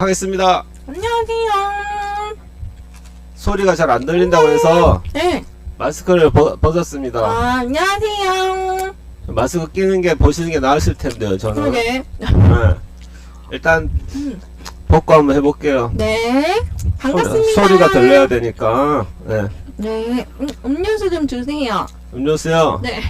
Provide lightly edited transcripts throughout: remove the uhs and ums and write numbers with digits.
하겠습니다. 안녕하세요. 소리가 잘 안 들린다고 해서 네. 마스크를 벗었습니다. 안녕하세요. 마스크 끼는 게 보시는 게 나으실 텐데요, 저는. 그러게. 네. 일단 벗고 한번 해볼게요. 네. 반갑습니다. 소리가 들려야 되니까. 네. 네. 음료수 좀 주세요. 음료수요. 네.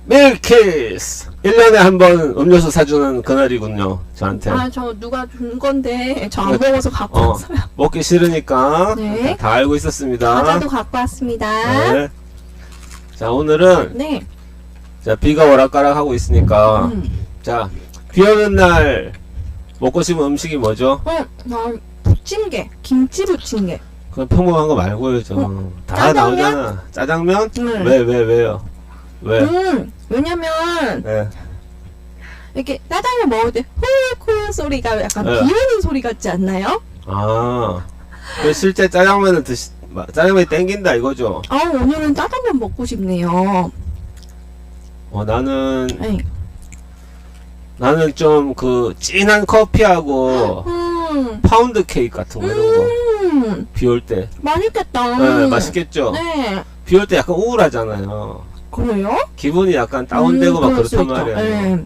밀키스 1년에 한 번 음료수 사주는 그날이군요, 저한테. 저 누가 준 건데 저 안 먹어서 갖고 왔어요. 먹기 싫으니까. 네. 다 알고 있었습니다. 과자도 갖고 왔습니다. 네. 자, 오늘은 네. 자, 비가 오락가락 하고 있으니까 자, 비 오는 날 먹고 싶은 음식이 뭐죠? 부침개. 김치 부침개. 그건 평범한 거 말고요, 좀. 다 짜장면? 나오잖아. 짜장면? 네. 왜요? 왜? 왜냐면 네. 이렇게 짜장면 먹을 때 후루쿠 소리가 약간 네. 비 오는 소리 같지 않나요? 아. 그 실제 짜장면을 짜장면이 땡긴다 이거죠? 오늘은 짜장면 먹고 싶네요. 나는 네. 좀 그 진한 커피하고 파운드 케이크 같은 거 이런 거. 비 올 때. 맛있겠다. 네, 맛있겠죠? 네. 비 올 때 약간 우울하잖아요. 그래요? 기분이 약간 다운되고 막 그럴 수 그렇단 있죠. 말이에요. 네.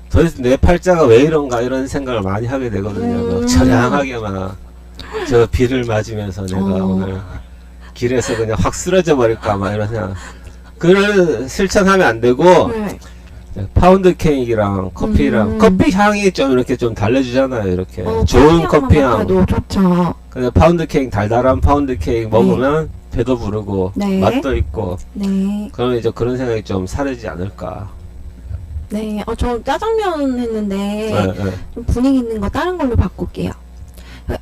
도대체 내 팔자가 왜 이런가 이런 생각을 많이 하게 되거든요. 막 처량하게 막 저 비를 맞으면서 내가 오늘 길에서 그냥 확 쓰러져 버릴까 막 이런 생각. 그걸 실천하면 안 되고 네. 파운드 케이크랑 커피랑 커피 향이 좀 이렇게 좀 달래주잖아요. 이렇게 좋은 커피 향. 도 좋죠. 근데 파운드 케이크 달달한 파운드 케이크 먹으면 배도 부르고 네. 맛도 있고. 네. 그러면 이제 그런 생각이 좀 사라지지 않을까. 네. 저 짜장면 했는데 네. 좀 분위기 있는 거 다른 걸로 바꿀게요.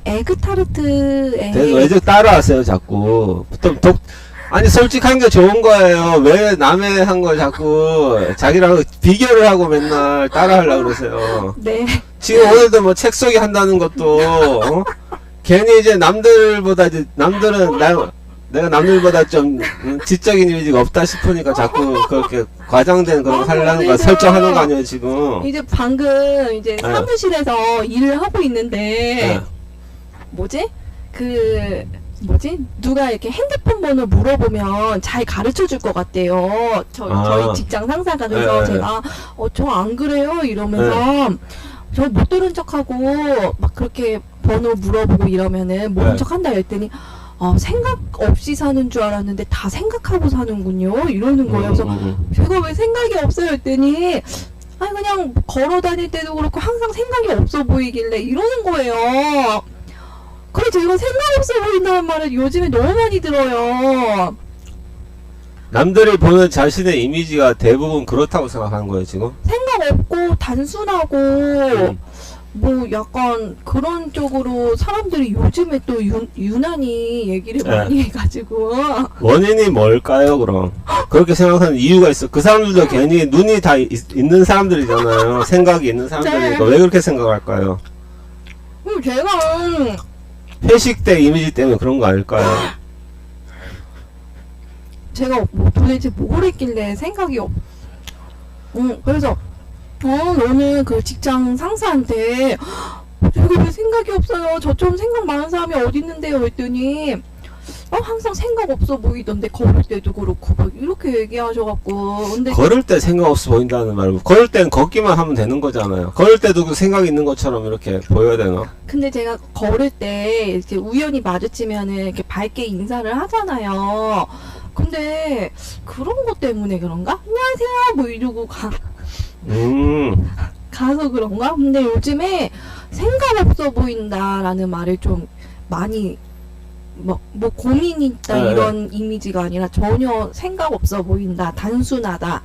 에그 타르트에 왜 따라하세요 자꾸. 아니 솔직한 게 좋은 거예요. 왜 남의 한 걸 자꾸 자기랑 비교를 하고 맨날 따라하려고 그러세요. 네. 지금 오늘도 뭐 책 소개 한다는 것도 괜히 이제 남들보다 이제 남들은 내가 남들보다 좀 지적인 이미지가 없다 싶으니까 자꾸 그렇게 과장된 그런 거 하려는 거 설정하는 거 아니에요 지금. 이제 방금 이제 사무실에서 일을 하고 있는데 누가 이렇게 핸드폰 번호 물어보면 잘 가르쳐 줄 것 같대요. 저희 직장 상사가. 그래서 제가 저 안 그래요 이러면서 저 못 들은 척하고 막 그렇게 번호 물어보고 이러면은 모른 척 한다 했더니 생각 없이 사는 줄 알았는데 다 생각하고 사는군요 이러는 거예요. 그래서 제가 왜 생각이 없어요 했더니 그냥 걸어 다닐 때도 그렇고 항상 생각이 없어 보이길래 이러는 거예요. 그래 제가 생각 없어 보인다는 말을 요즘에 너무 많이 들어요. 남들이 보는 자신의 이미지가 대부분 그렇다고 생각하는 거예요 지금? 생각 없고 단순하고 뭐 약간 그런 쪽으로 사람들이 요즘에 또 유난히 얘기를 많이 해가지고. 원인이 뭘까요 그럼? 그렇게 생각하는 이유가 있어. 그 사람들도 괜히 눈이 다 있는 사람들이잖아요. 생각이 있는 사람들이니까. 왜 그렇게 생각할까요? 제가 회식 때 이미지 때문에 그런 거 아닐까요? 제가 도대체 뭘 했길래 생각이 그래서 너는 그 직장 상사한테 제가 왜 생각이 없어요? 저처럼 생각 많은 사람이 어디 있는데요? 했더니 항상 생각 없어 보이던데 걸을 때도 그렇고 막 이렇게 얘기하셔갖고. 근데 걸을 때 생각 없어 보인다는 말고 걸을 땐 걷기만 하면 되는 거잖아요. 걸을 때도 그 생각 있는 것처럼 이렇게 보여야 되나? 근데 제가 걸을 때 이렇게 우연히 마주치면은 이렇게 밝게 인사를 하잖아요. 근데 그런 것 때문에 그런가? 안녕하세요 뭐 이러고 가서 그런가? 근데 요즘에 생각 없어 보인다라는 말을 좀 많이 뭐 고민이 있다 이런 이미지가 아니라 전혀 생각 없어 보인다, 단순하다,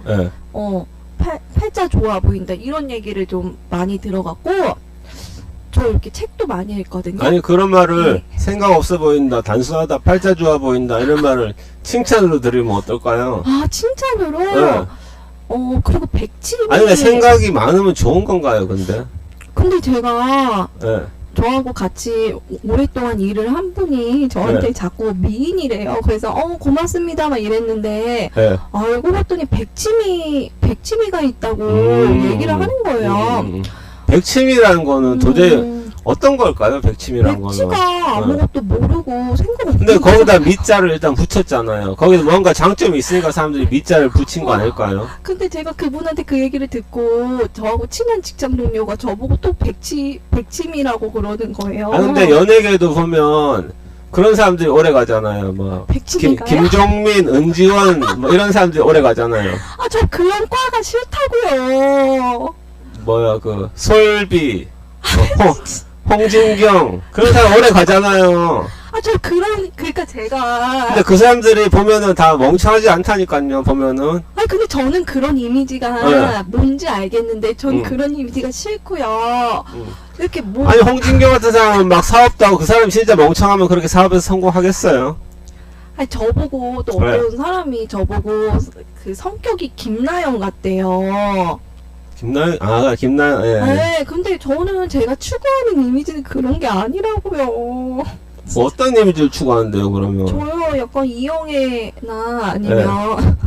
팔자 좋아 보인다 이런 얘기를 좀 많이 들어갖고 저 이렇게 책도 많이 읽거든요. 아니 그런 말을 생각 없어 보인다, 단순하다, 팔자 좋아 보인다 이런 말을 칭찬으로 들으면 어떨까요? 칭찬으로? 그리고 백치미. 아니 왜 생각이 많으면 좋은 건가요 근데 제가 저하고 같이 오랫동안 일을 한 분이 저한테 자꾸 미인이래요. 그래서 고맙습니다 막 이랬는데 알고 봤더니 백치미가 있다고 얘기를 하는 거예요. 백치미라는 거는 도저히 어떤 걸까요? 백치미란 거는. 백치가 아무것도 모르고 생각 없는. 근데 거기다 밑자를 일단 붙였잖아요. 거기서 뭔가 장점이 있으니까 사람들이 밑자를 붙인 거 아닐까요? 근데 제가 그분한테 그 얘기를 듣고 저하고 친한 직장 동료가 저보고 또 백치미라고 그러는 거예요. 아 근데 연예계도 보면 그런 사람들이 오래 가잖아요. 뭐 백치미가요? 김종민, 은지원 뭐 이런 사람들이 오래 가잖아요. 아, 저 그런 과가 싫다고요. 뭐야 그 솔비, 홍진경 그런 사람 오래 가잖아요. 아, 저 그러니까 제가. 근데 그 사람들이 보면은 다 멍청하지 않다니까요. 보면은 아니, 근데 저는 그런 이미지가 네. 뭔지 알겠는데, 전 음. 그런 이미지가 싫고요. 이렇게 뭐. 아니 홍진경 같은 사람은 막 사업도 하고 그 사람이 진짜 멍청하면 그렇게 사업에서 성공하겠어요? 아니, 저보고 또 네. 어떤 사람이 저보고 그 성격이 김나영 같대요. 김나연 예. 네, 근데 저는 제가 추구하는 이미지는 그런 게 아니라고요. 뭐 어떤 이미지를 추구하는데요 그러면? 저요, 약간 이영애나 아니면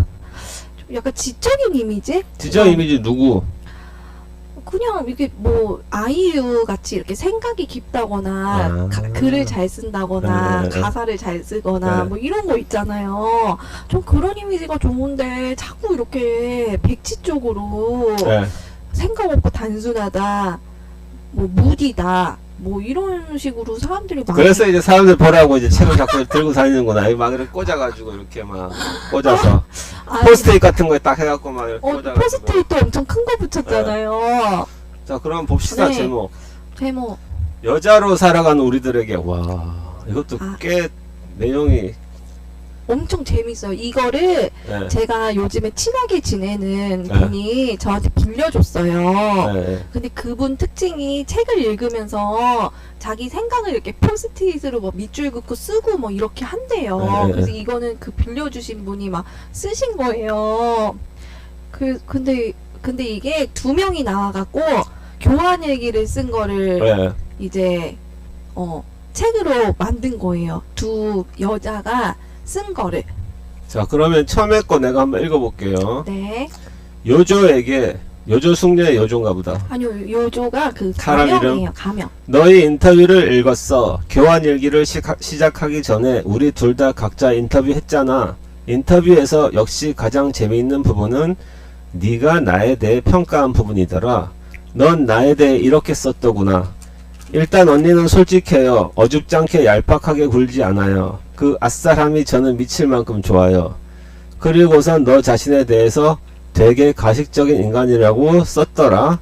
좀 약간 지적인 이미지? 지적 이미지 누구? 그냥 이렇게 뭐 아이유 같이 이렇게 생각이 깊다거나 아. 글을 잘 쓴다거나 네, 네. 가사를 잘 쓰거나 네. 뭐 이런 거 있잖아요. 좀 그런 이미지가 좋은데 자꾸 이렇게 백치 쪽으로 예. 생각 없고 단순하다, 뭐 무디다, 뭐 이런 식으로 사람들이 많이. 그래서 이제 사람들 보라고 이제 책을 자꾸 들고 다니는구나. 막 이렇게 꽂아가지고 이렇게 막 꽂아서 아, 포스트잇 같은 거에 딱 해갖고 막 이렇게 꽂아가지고. 포스트잇도 엄청 큰 거 붙였잖아요. 자 그럼 봅시다 네. 제목. 제목. 여자로 살아가는 우리들에게. 와 이것도 아. 꽤 내용이. 엄청 재밌어요. 이거를 예. 제가 요즘에 친하게 지내는 네. 분이 저한테 빌려줬어요. 예. 근데 그분 특징이 책을 읽으면서 자기 생각을 이렇게 포스트잇으로 뭐 밑줄 긋고 쓰고 뭐 이렇게 한대요. 네. 그래서 이거는 그 빌려주신 분이 막 쓰신 거예요. 근데 이게 두 명이 나와갖고 교환 일기를 쓴 거를 예. 이제 책으로 만든 거예요. 두 여자가 쓴 거를. 자 그러면 처음에 거 내가 한번 읽어볼게요. 네. 요조에게 요조 숙녀의 요조인가 보다. 아니요, 요조가 그 사람 가명이에요. 가명. 너희 인터뷰를 읽었어. 교환 일기를 시작하기 전에 우리 둘 다 각자 인터뷰했잖아. 인터뷰에서 역시 가장 재미있는 부분은 네가 나에 대해 평가한 부분이더라. 넌 나에 대해 이렇게 썼더구나. 일단 언니는 솔직해요. 어줍잖게 얄팍하게 굴지 않아요. 그 아싸함이 저는 미칠 만큼 좋아요. 그리고선 너 자신에 대해서 되게 가식적인 인간이라고 썼더라.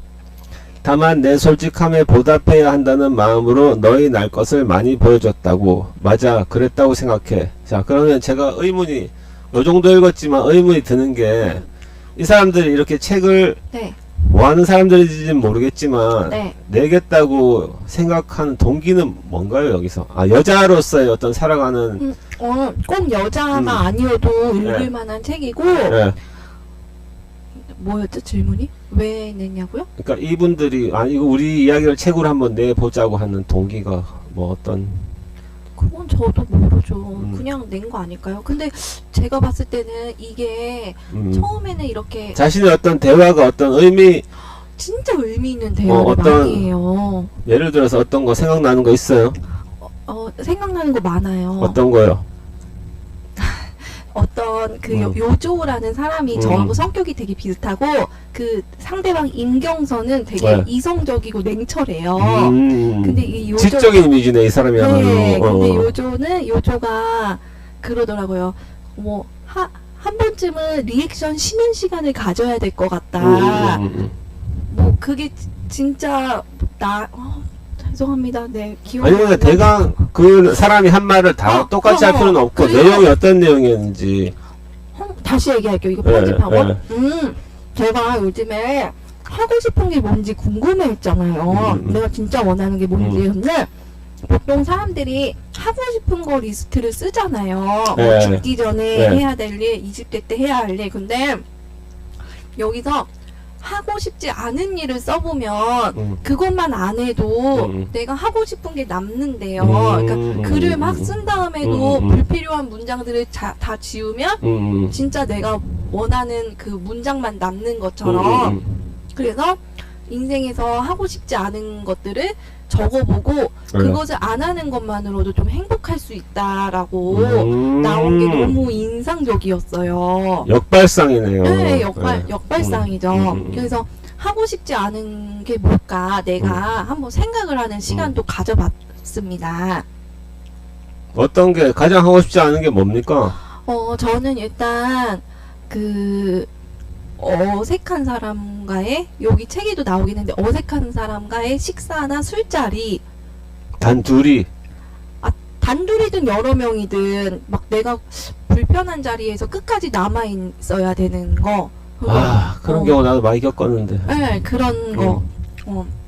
다만 내 솔직함에 보답해야 한다는 마음으로 너희 날 것을 많이 보여줬다고. 맞아, 그랬다고 생각해. 자, 그러면 제가 의문이, 요 정도 읽었지만 의문이 드는 게, 이 사람들이 이렇게 책을 네. 뭐 하는 사람들인지는 모르겠지만, 네. 내겠다고 생각하는 동기는 뭔가요, 여기서? 아, 여자로서의 어떤 살아가는, 꼭 여자가 아니어도 읽을 만한 책이고, 예. 뭐였죠, 질문이? 왜 냈냐고요? 그러니까 이분들이, 아, 이거 우리 이야기를 책으로 한번 내보자고 하는 동기가 뭐 어떤, 그건 저도 모르죠. 음. 그냥 낸 거 아닐까요? 근데 제가 봤을 때는 이게 처음에는 이렇게 자신의 어떤 대화가 어떤 의미, 진짜 의미 있는 대화를 어떤- 많이 해요. 예를 들어서 어떤 거 생각나는 거 있어요? 생각나는 거 많아요. 어떤 거요? 어떤 그 요조라는 사람이 저하고 성격이 되게 비슷하고 그 상대방 임경선은 되게 네. 이성적이고 냉철해요. 근데 이 요조 지적인 이미지네 이 사람이야말로. 네, 근데 요조가 그러더라고요. 뭐 한 번쯤은 리액션 쉬는 시간을 가져야 될 것 같다. 뭐 그게 진짜 죄송합니다. 네, 기억이 아니 근데 안 나요. 대강 그 사람이 한 말을 다 똑같이 할 필요는 없고 그리고- 내용이 어떤 내용이었는지. 다시 얘기할게요. 이거 네, 편집하고. 네. 제가 요즘에 하고 싶은 게 뭔지 궁금해했잖아요. 내가 진짜 원하는 게 뭔지. 근데 보통 사람들이 하고 싶은 거 리스트를 쓰잖아요. 뭐 네. 죽기 전에 네. 해야 될 일, 20대 때 해야 할 일. 근데 여기서 하고 싶지 않은 일을 써보면 그것만 안 해도 내가 하고 싶은 게 남는데요. 그러니까 글을 막 쓴 다음에도 불필요한 문장들을 다 지우면 진짜 내가 원하는 그 문장만 남는 것처럼. 그래서 인생에서 하고 싶지 않은 것들을 적어보고 그것을 안 하는 것만으로도 좀 행복할 수 있다라고 나온 게 너무 인상적이었어요. 역발상이네요. 네, 네. 역발상이죠. 그래서 하고 싶지 않은 게 뭘까 내가 한번 생각을 하는 시간도 가져봤습니다. 어떤 게 가장 하고 싶지 않은 게 뭡니까? 저는 일단 어색한 사람과의, 여기 책에도 나오긴 했는데 어색한 사람과의 식사나 술자리, 단 둘이. 단둘이든 여러 명이든 막 내가 불편한 자리에서 끝까지 남아 있어야 되는 거. 그런 경우 나도 많이 겪었는데. 네, 그런 거.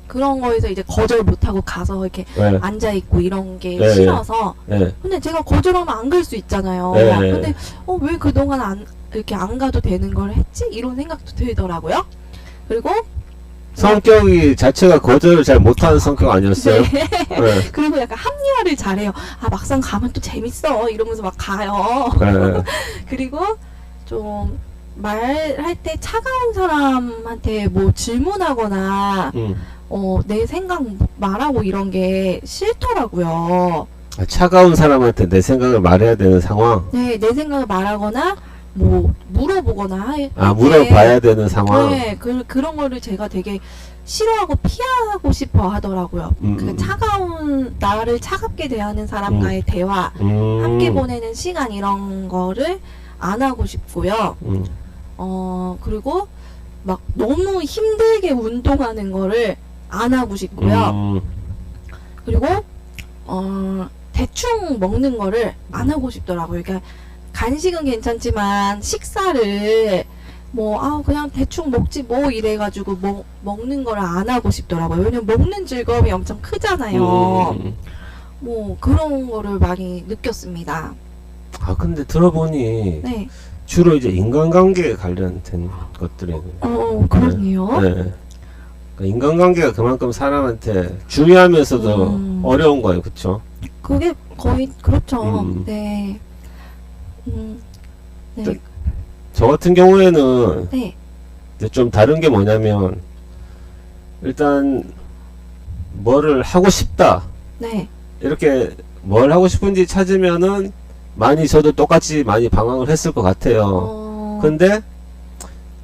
그런 거에서 이제 거절 못하고 가서 이렇게 네. 앉아 있고 이런 게 네, 싫어서. 네. 근데 제가 거절하면 안 갈 수 있잖아요. 네. 근데 왜 그동안 이렇게 안 가도 되는 걸 했지? 이런 생각도 들더라고요. 그리고 성격이 자체가 거절을 잘 못하는 성격 아니었어요? 네. 네. 그리고 약간 합리화를 잘해요. 막상 가면 또 재밌어 이러면서 막 가요. 네. 그리고 좀 말할 때 차가운 사람한테 뭐 질문하거나 내 생각 말하고 이런 게 싫더라고요. 차가운 사람한테 내 생각을 말해야 되는 상황? 네, 내 생각을 말하거나 뭐 물어보거나 물어봐야 되는 상황? 네, 그런 거를 제가 되게 싫어하고 피하고 싶어 하더라고요. 그 차가운, 나를 차갑게 대하는 사람과의 대화, 함께 보내는 시간 이런 거를 안 하고 싶고요. 그리고 막 너무 힘들게 운동하는 거를 안 하고 싶고요. 그리고 대충 먹는 거를 안 하고 싶더라고요. 그러니까 간식은 괜찮지만 식사를 그냥 대충 먹지 뭐 이래가지고 먹는 거를 안 하고 싶더라고요. 왜냐면 먹는 즐거움이 엄청 크잖아요. 뭐 그런 거를 많이 느꼈습니다. 근데 들어보니 네. 주로 이제 인간관계에 관련된 것들이네요. 그러네요. 네. 그러니까 인간관계가 그만큼 사람한테 중요하면서도 어려운 거예요, 그쵸? 그게 거의 그렇죠. 네. 네. 저 같은 경우에는 네. 이제 좀 다른 게 뭐냐면 일단 뭐를 하고 싶다 네. 이렇게 뭘 하고 싶은지 찾으면은 많이 저도 똑같이 많이 방황을 했을 것 같아요. 근데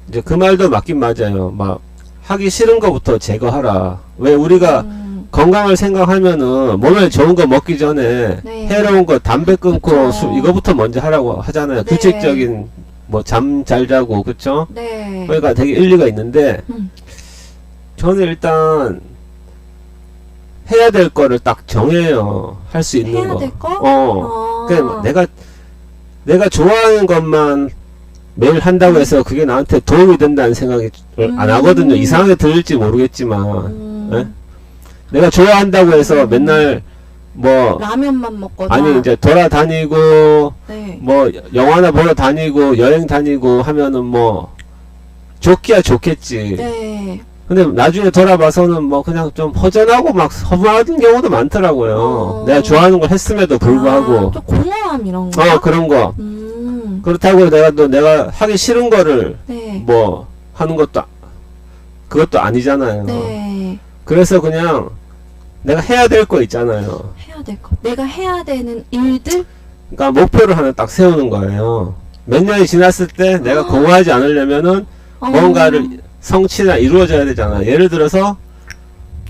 이제 그 말도 맞긴 맞아요. 막 하기 싫은 거부터 제거하라. 왜 우리가 건강을 생각하면은 몸에 좋은 거 먹기 전에 네. 해로운 거 담배 끊고 그쵸. 이거부터 먼저 하라고 하잖아요. 네. 규칙적인 뭐 잠 잘 자고 그쵸? 네. 그러니까 되게 일리가 있는데 저는 일단 해야 될 거를 딱 정해요. 할 수 있는 해야 거. 될 거? 그냥 내가 좋아하는 것만 매일 한다고 해서 그게 나한테 도움이 된다는 생각이 안 하거든요. 이상하게 들릴지 모르겠지만. 네? 내가 좋아한다고 해서 맨날 뭐 라면만 먹거나 아니 이제 돌아다니고 네. 뭐 영화나 보러 다니고 여행 다니고 하면은 뭐 좋기야 좋겠지. 네. 근데 나중에 돌아봐서는 뭐 그냥 좀 허전하고 막 허무한 경우도 많더라고요. 내가 좋아하는 걸 했음에도 불구하고. 좀 공허함 이런 거? 그런 거. 그렇다고 내가 하기 싫은 거를 네. 뭐 하는 것도 그것도 아니잖아요. 네. 그래서 그냥 내가 해야 될 거 있잖아요. 해야 될 거. 내가 해야 되는 일들? 그러니까 목표를 하나 딱 세우는 거예요. 몇 년이 지났을 때 내가 공허하지 않으려면은 뭔가를 성취나 이루어져야 되잖아. 예를 들어서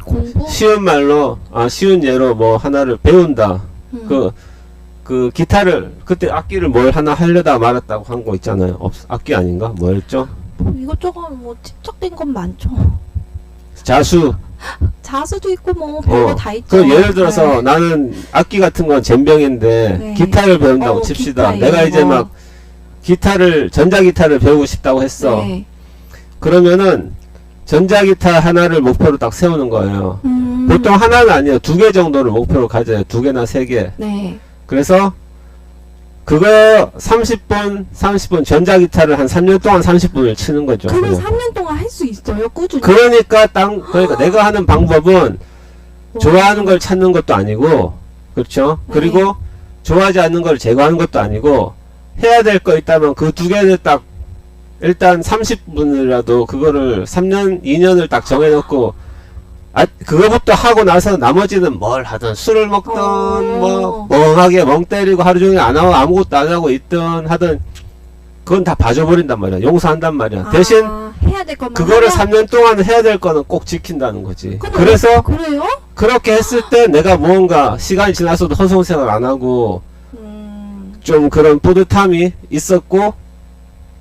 공부? 쉬운 말로 쉬운 예로 뭐 하나를 배운다. 그 기타를 그때 악기를 뭘 하나 하려다 말았다고 한 거 있잖아요. 악기 아닌가? 뭐였죠? 이것저것 뭐 집적된 건 많죠. 자수. 자수도 있고 뭐 별거 다 있죠. 그 예를 들어서 나는 악기 같은 건 젬병인데 네. 기타를 배운다고 칩시다. 기타 내가 이런 이제 거. 막 전자기타를 배우고 싶다고 했어. 네. 그러면은 전자기타 하나를 목표로 딱 세우는 거예요. 보통 하나는 아니에요. 2개 정도를 목표로 가져요. 2개나 3개. 네. 그래서 그거 30분 전자기타를 한 3년 동안 30분을 치는 거죠. 그걸 그냥. 3년 동안 할 수 있어요? 꾸준히? 그러니까 내가 하는 방법은 좋아하는 걸 찾는 것도 아니고, 그렇죠? 네. 그리고 좋아하지 않는 걸 제거하는 것도 아니고, 해야 될 거 있다면 그 2개를 딱 일단 30분이라도 그거를 3년, 2년을 딱 정해놓고 그거부터 하고 나서 나머지는 뭘 하든 술을 먹든 뭐 멍하게 멍 때리고 하루 종일 안 하고 아무것도 안 하고 있든 하든 그건 다 봐줘버린단 말이야. 용서한단 말이야. 대신 해야 될 것만 그거를 하면? 3년 동안 해야 될 거는 꼭 지킨다는 거지. 근데 그래서 그래요? 그렇게 했을 때 내가 무언가 시간이 지나서도 허송생활 안 하고 좀 그런 뿌듯함이 있었고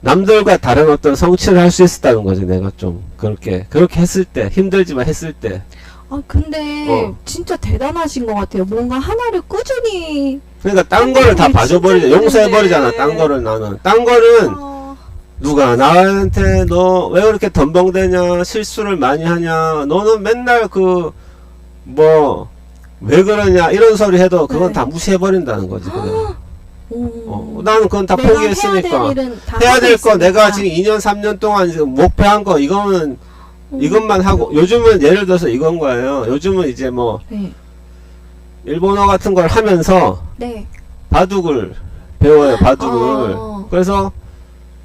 남들과 다른 어떤 성취를 할 수 있었다는 거지. 내가 좀 그렇게 했을 때 힘들지만 했을 때. 근데 진짜 대단하신 것 같아요. 뭔가 하나를 꾸준히 그러니까 딴 거를 다 진짜 봐줘버리자. 힘든데. 용서해버리잖아. 딴 거를 나는. 딴 거는 누가 나한테 너 왜 그렇게 덤벙대냐, 실수를 많이 하냐, 너는 맨날 왜 그러냐 이런 소리 해도 그건 네. 다 무시해버린다는 거지. 그냥. 오. 나는 그건 다 내가 포기했으니까. 해야 될 일은 다 해야 하고 될 거 있으니까. 내가 지금 2년 3년 동안 지금 목표한 거 이것만 하고 요즘은 예를 들어서 이건 거예요. 요즘은 이제 뭐 네. 일본어 같은 걸 하면서 네. 바둑을 배워요. 바둑을. 그래서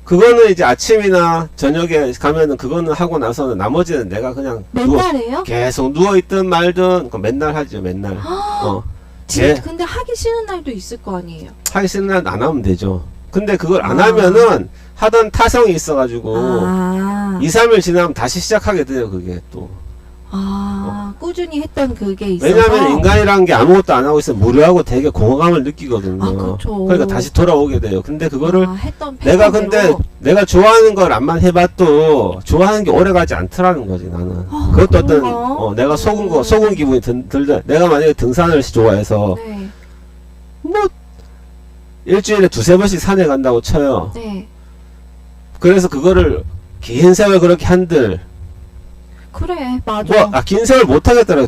그거는 이제 아침이나 저녁에 가면은 그거는 하고 나서는 나머지는 내가 그냥 맨날 해요? 계속 누워있든 말든 그거 맨날 하죠. 맨날. 진짜 근데 하기 싫은 날도 있을 거 아니에요? 하기 싫은 날 안 하면 되죠. 근데 그걸 안 하면은 하던 타성이 있어가지고 2, 3일 지나면 다시 시작하게 돼요. 그게 또. 꾸준히 했던 그게 있어서. 왜냐면 인간이라는 게 아무것도 안 하고 있으면 무료하고 되게 공허감을 느끼거든요. 그렇죠. 그러니까 다시 돌아오게 돼요. 근데 그거를 했던 내가 패턴대로. 근데 내가 좋아하는 걸 안만 해봐도 좋아하는 게 오래 가지 않더라는 거지 나는. 그것도 어떤 그런가? 내가 속은 기분이 들다. 내가 만약에 등산을 좋아해서 네. 뭐 일주일에 2-3번씩 산에 간다고 쳐요. 네. 그래서 그거를 긴 세월 그렇게 한들 그래, 맞아. 긴 세월 못 하겠더라고.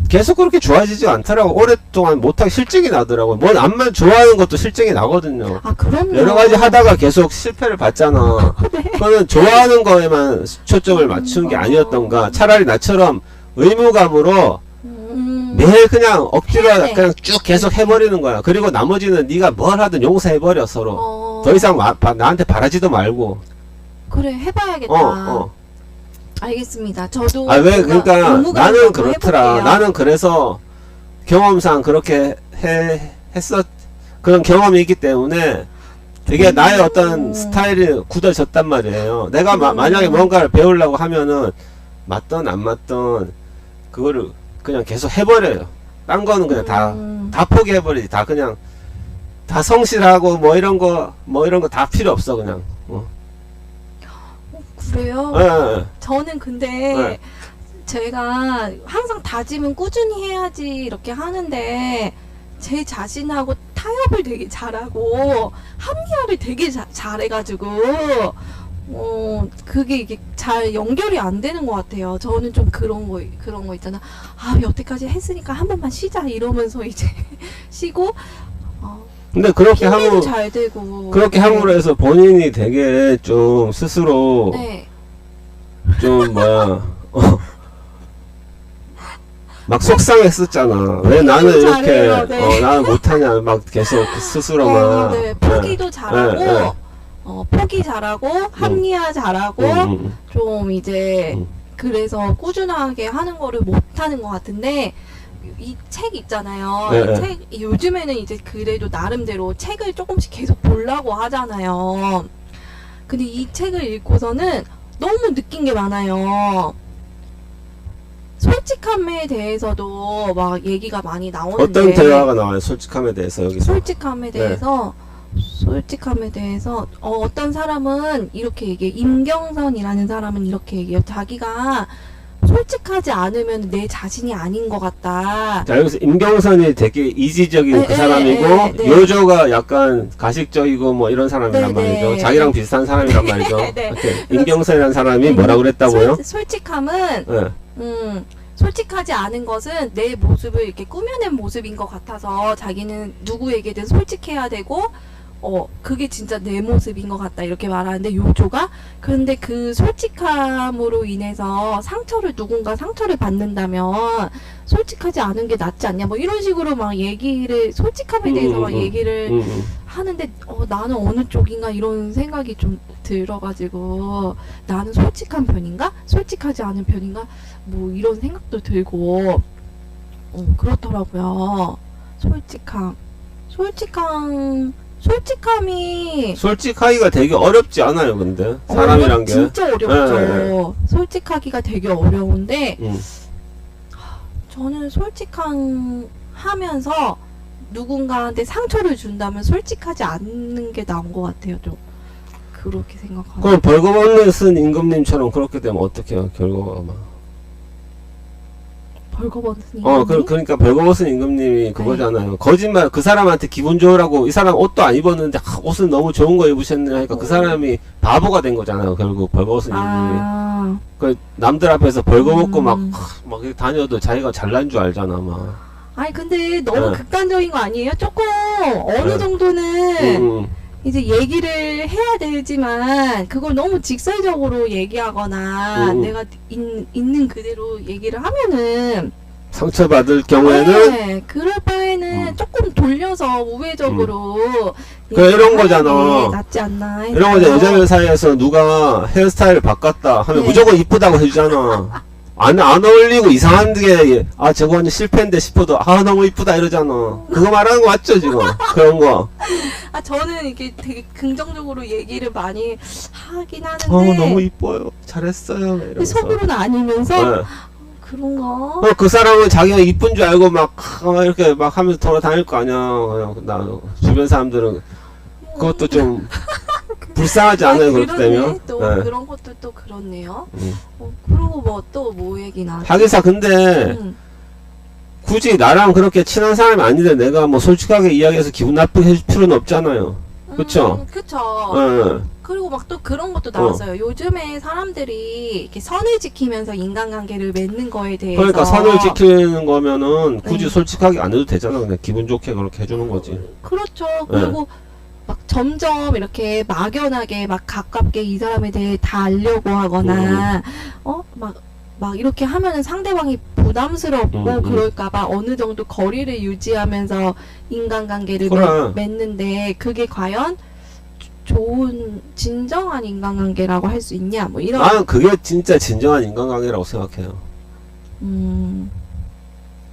계속 그렇게 좋아지지 않더라고. 오랫동안 못하기 실증이 나더라고. 뭘 암만 좋아하는 것도 실증이 나거든요. 그럼요. 여러 가지 하다가 계속 실패를 봤잖아. 네. 그거는 좋아하는 거에만 초점을 맞춘 게 아니었던가. 차라리 나처럼 의무감으로 매일 그냥 억지로 해야 돼. 그냥 쭉 계속 해버리는 거야. 그리고 나머지는 네가 뭘 하든 용서해버려 서로. 더 이상 나한테 바라지도 말고. 그래, 해봐야겠다. 알겠습니다. 저도 왜 그러니까 의무감을 나는 한번 그렇더라. 해볼게요. 나는 그래서 경험상 그렇게 했었 그런 경험이 있기 때문에 되게 나의 어떤 스타일이 굳어졌단 말이에요. 내가 만약에 뭔가를 배우려고 하면은 맞던 안 맞던 그거를 그냥 계속 해버려요. 딴 거는 그냥 다 포기해버리지. 다 그냥 다 성실하고 뭐 이런 거 다 필요 없어 그냥. 그래요? 예. 저는 근데 네. 제가 항상 다짐은 꾸준히 해야지 이렇게 하는데 제 자신하고 타협을 되게 잘하고 합리화를 되게 잘해가지고 그게 이게 잘 연결이 안 되는 것 같아요. 저는 좀 그런 거 있잖아. 여태까지 했으니까 한 번만 쉬자 이러면서 이제 쉬고 근데 그렇게 힘도 잘 되고 그렇게 함으로 해서 본인이 되게 좀 스스로 네. 좀 막 속상했었잖아. 왜 나는 이렇게 잘해요, 네. 나는 못하냐 막 계속 스스로 막 네. 포기도 잘하고 포기 잘하고 합리화 잘하고 좀 이제 그래서 꾸준하게 하는 거를 못하는 것 같은데 이 책 있잖아요. 네. 책 요즘에는 이제 그래도 나름대로 책을 조금씩 계속 보려고 하잖아요. 근데 이 책을 읽고서는 너무 느낀 게 많아요. 솔직함에 대해서도 막 얘기가 많이 나오는데 어떤 대화가 나와요? 솔직함에 대해서 여기서. 솔직함에 대해서 어떤 사람은 이렇게 얘기해. 임경선이라는 사람은 이렇게 얘기해요. 자기가 솔직하지 않으면 내 자신이 아닌 것 같다. 자, 여기서 임경선이 되게 이지적인 그 사람이고 네. 요조가 약간 가식적이고 뭐 이런 사람이란 네. 말이죠. 자기랑 비슷한 사람이란 말이죠. 네. 임경선이라는 사람이 뭐라 그랬다고요? 솔직함은 네. 솔직하지 않은 것은 내 모습을 이렇게 꾸며낸 모습인 것 같아서 자기는 누구에게든 솔직해야 되고 그게 진짜 내 모습인 것 같다 이렇게 말하는데 요조가 근데 그 솔직함으로 인해서 누군가 상처를 받는다면 솔직하지 않은 게 낫지 않냐 뭐 이런 식으로 막 솔직함에 대해서 막 얘기를 하는데 나는 어느 쪽인가 이런 생각이 좀 들어가지고 나는 솔직한 편인가? 솔직하지 않은 편인가? 뭐 이런 생각도 들고 그렇더라고요. 솔직함이 솔직하기가 되게 어렵지 않아요, 근데 사람이란 게. 진짜 어렵죠. 솔직하기가 되게 어려운데 저는 솔직하면서 누군가한테 상처를 준다면 솔직하지 않는 게 나은 것 같아요. 좀 그렇게 생각하고. 그럼 벌거벗는 쓴 임금님처럼 그렇게 되면 어떻게 해요, 결과가 막. 벌거벗은 그러니까 벌거벗은 임금님이 그거잖아요. 거짓말, 그 사람한테 기분 좋으라고, 이 사람 옷도 안 입었는데, 옷은 너무 좋은 거 입으셨네 하니까 그 사람이 바보가 된 거잖아요, 결국, 벌거벗은 임금님이. 그, 남들 앞에서 벌거벗고 막 다녀도 자기가 잘난 줄 알잖아, 막. 아니, 근데 너무 네. 극단적인 거 아니에요? 조금, 어느 네. 정도는, 이제 얘기를 해야 되지만, 그걸 너무 직설적으로 얘기하거나, 내가 있는 그대로 얘기를 하면은, 상처받을 경우에는, 네, 그럴 바에는 조금 돌려서 우회적으로 그래, 이런 얘기하는 거잖아. 게 낫지 않나 해서. 이런 거죠. 여자들 사이에서 누가 헤어스타일을 바꿨다 하면 네. 무조건 이쁘다고 해주잖아. 안 어울리고 이상한 게, 저거 완전 실패인데 싶어도, 너무 이쁘다 이러잖아. 그거 말하는 거 맞죠, 지금? 그런 거. 저는 이게 되게 긍정적으로 얘기를 많이 하긴 하는데, 너무 이뻐요. 잘했어요. 근데 이러면서. 속으로는 아니면서, 네. 그런가? 그 사람은 자기가 이쁜 줄 알고 이렇게 막 하면서 돌아다닐 거 아니야. 나, 주변 사람들은 그것도 좀 불쌍하지 않아요, 그렇게 되면? 또 네. 그런 것도 또 그렇네요. 그리고 뭐 얘기 나. 하기사 근데, 굳이 나랑 그렇게 친한 사람이 아닌데 내가 뭐 솔직하게 이야기해서 기분 나쁘게 해줄 필요는 없잖아요. 그쵸? 그쵸. 예. 그리고 막 또 그런 것도 나왔어요. 요즘에 사람들이 이렇게 선을 지키면서 인간관계를 맺는 거에 대해서. 그러니까 선을 지키는 거면은 굳이 네. 솔직하게 안 해도 되잖아. 그냥 기분 좋게 그렇게 해주는 거지. 그렇죠. 그리고 막 점점 이렇게 막연하게 막 가깝게 이 사람에 대해 다 알려고 하거나, 막 이렇게 하면은 상대방이 부담스럽고 그럴까봐 어느 정도 거리를 유지하면서 인간관계를 그래. 맺는데 그게 과연 좋은 진정한 인간관계라고 할 수 있냐 뭐 이런. 나는 그게 진짜 진정한 인간관계라고 생각해요.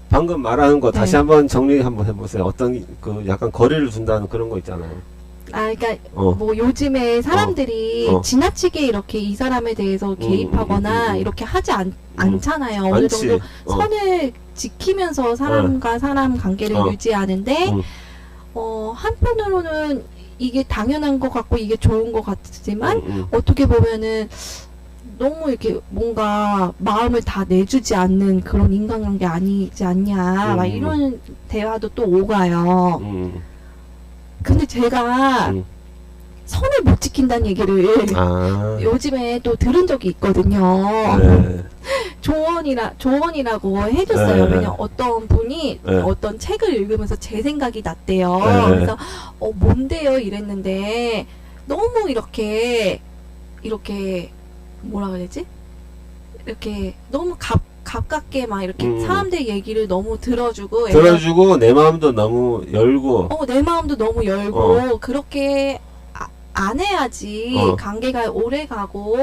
방금 말하는 거 다시 네. 한번 정리 한번 해보세요. 어떤 그 약간 거리를 둔다는 그런 거 있잖아요. 그러니까 어. 뭐 요즘에 사람들이 지나치게 이렇게 이 사람에 대해서 개입하거나 이렇게 하지 않잖아요. 어느 많지. 정도 선을 지키면서 사람과 사람 관계를 유지하는데 한편으로는 이게 당연한 것 같고 이게 좋은 것 같지만 어떻게 보면은 너무 이렇게 뭔가 마음을 다 내주지 않는 그런 인간관계 아니지 않냐 막 이런 대화도 또 오가요. 근데 제가 선을 못 지킨다는 얘기를 요즘에 또 들은 적이 있거든요. 네. 조언이라고 해줬어요. 네. 왜냐면 어떤 분이 네. 어떤 책을 읽으면서 제 생각이 났대요. 네. 그래서 뭔데요? 이랬는데 너무 이렇게 뭐라 그래야 되지? 이렇게 너무 가깝게 막 이렇게 사람들 얘기를 너무 들어주고 내 마음도 너무 열고 내 마음도 너무 열고 그렇게 안 해야지 관계가 오래 가고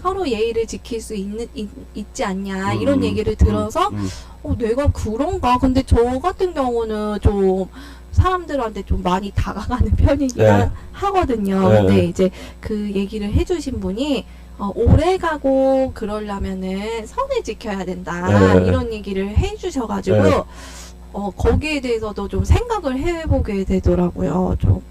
서로 예의를 지킬 수 있지 않냐 이런 얘기를 들어서 내가 그런가? 근데 저 같은 경우는 좀 사람들한테 좀 많이 다가가는 편이긴 하거든요. 근데 이제 그 얘기를 해주신 분이 오래 가고 그러려면은 선을 지켜야 된다 이런 얘기를 해주셔가지고 거기에 대해서도 좀 생각을 해보게 되더라고요. 좀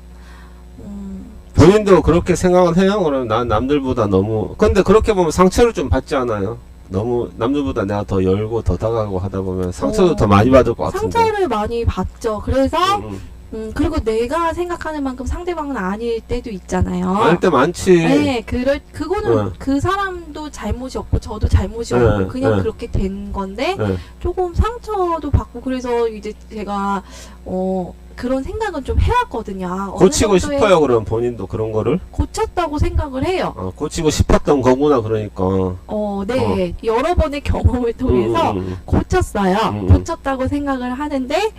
본인도 그렇게 생각은 해요? 그럼 난 남들보다 너무 근데 그렇게 보면 상처를 좀 받지 않아요? 너무 남들보다 내가 더 열고 더 다가가고 하다 보면 상처도 더 많이 받을 것 같은데 상처를 많이 받죠. 그래서 그리고 내가 생각하는 만큼 상대방은 아닐 때도 있잖아요. 아닐 때 많지. 네, 그거는 그 사람도 잘못이 없고 저도 잘못이 없고 그냥 그렇게 된 건데 조금 상처도 받고 그래서 이제 제가 그런 생각은 좀 해왔거든요. 고치고 싶어요, 그럼 본인도 그런 거를? 고쳤다고 생각을 해요. 고치고 싶었던 거구나, 그러니까. 네. 여러 번의 경험을 통해서 고쳤어요. 고쳤다고 생각을 하는데,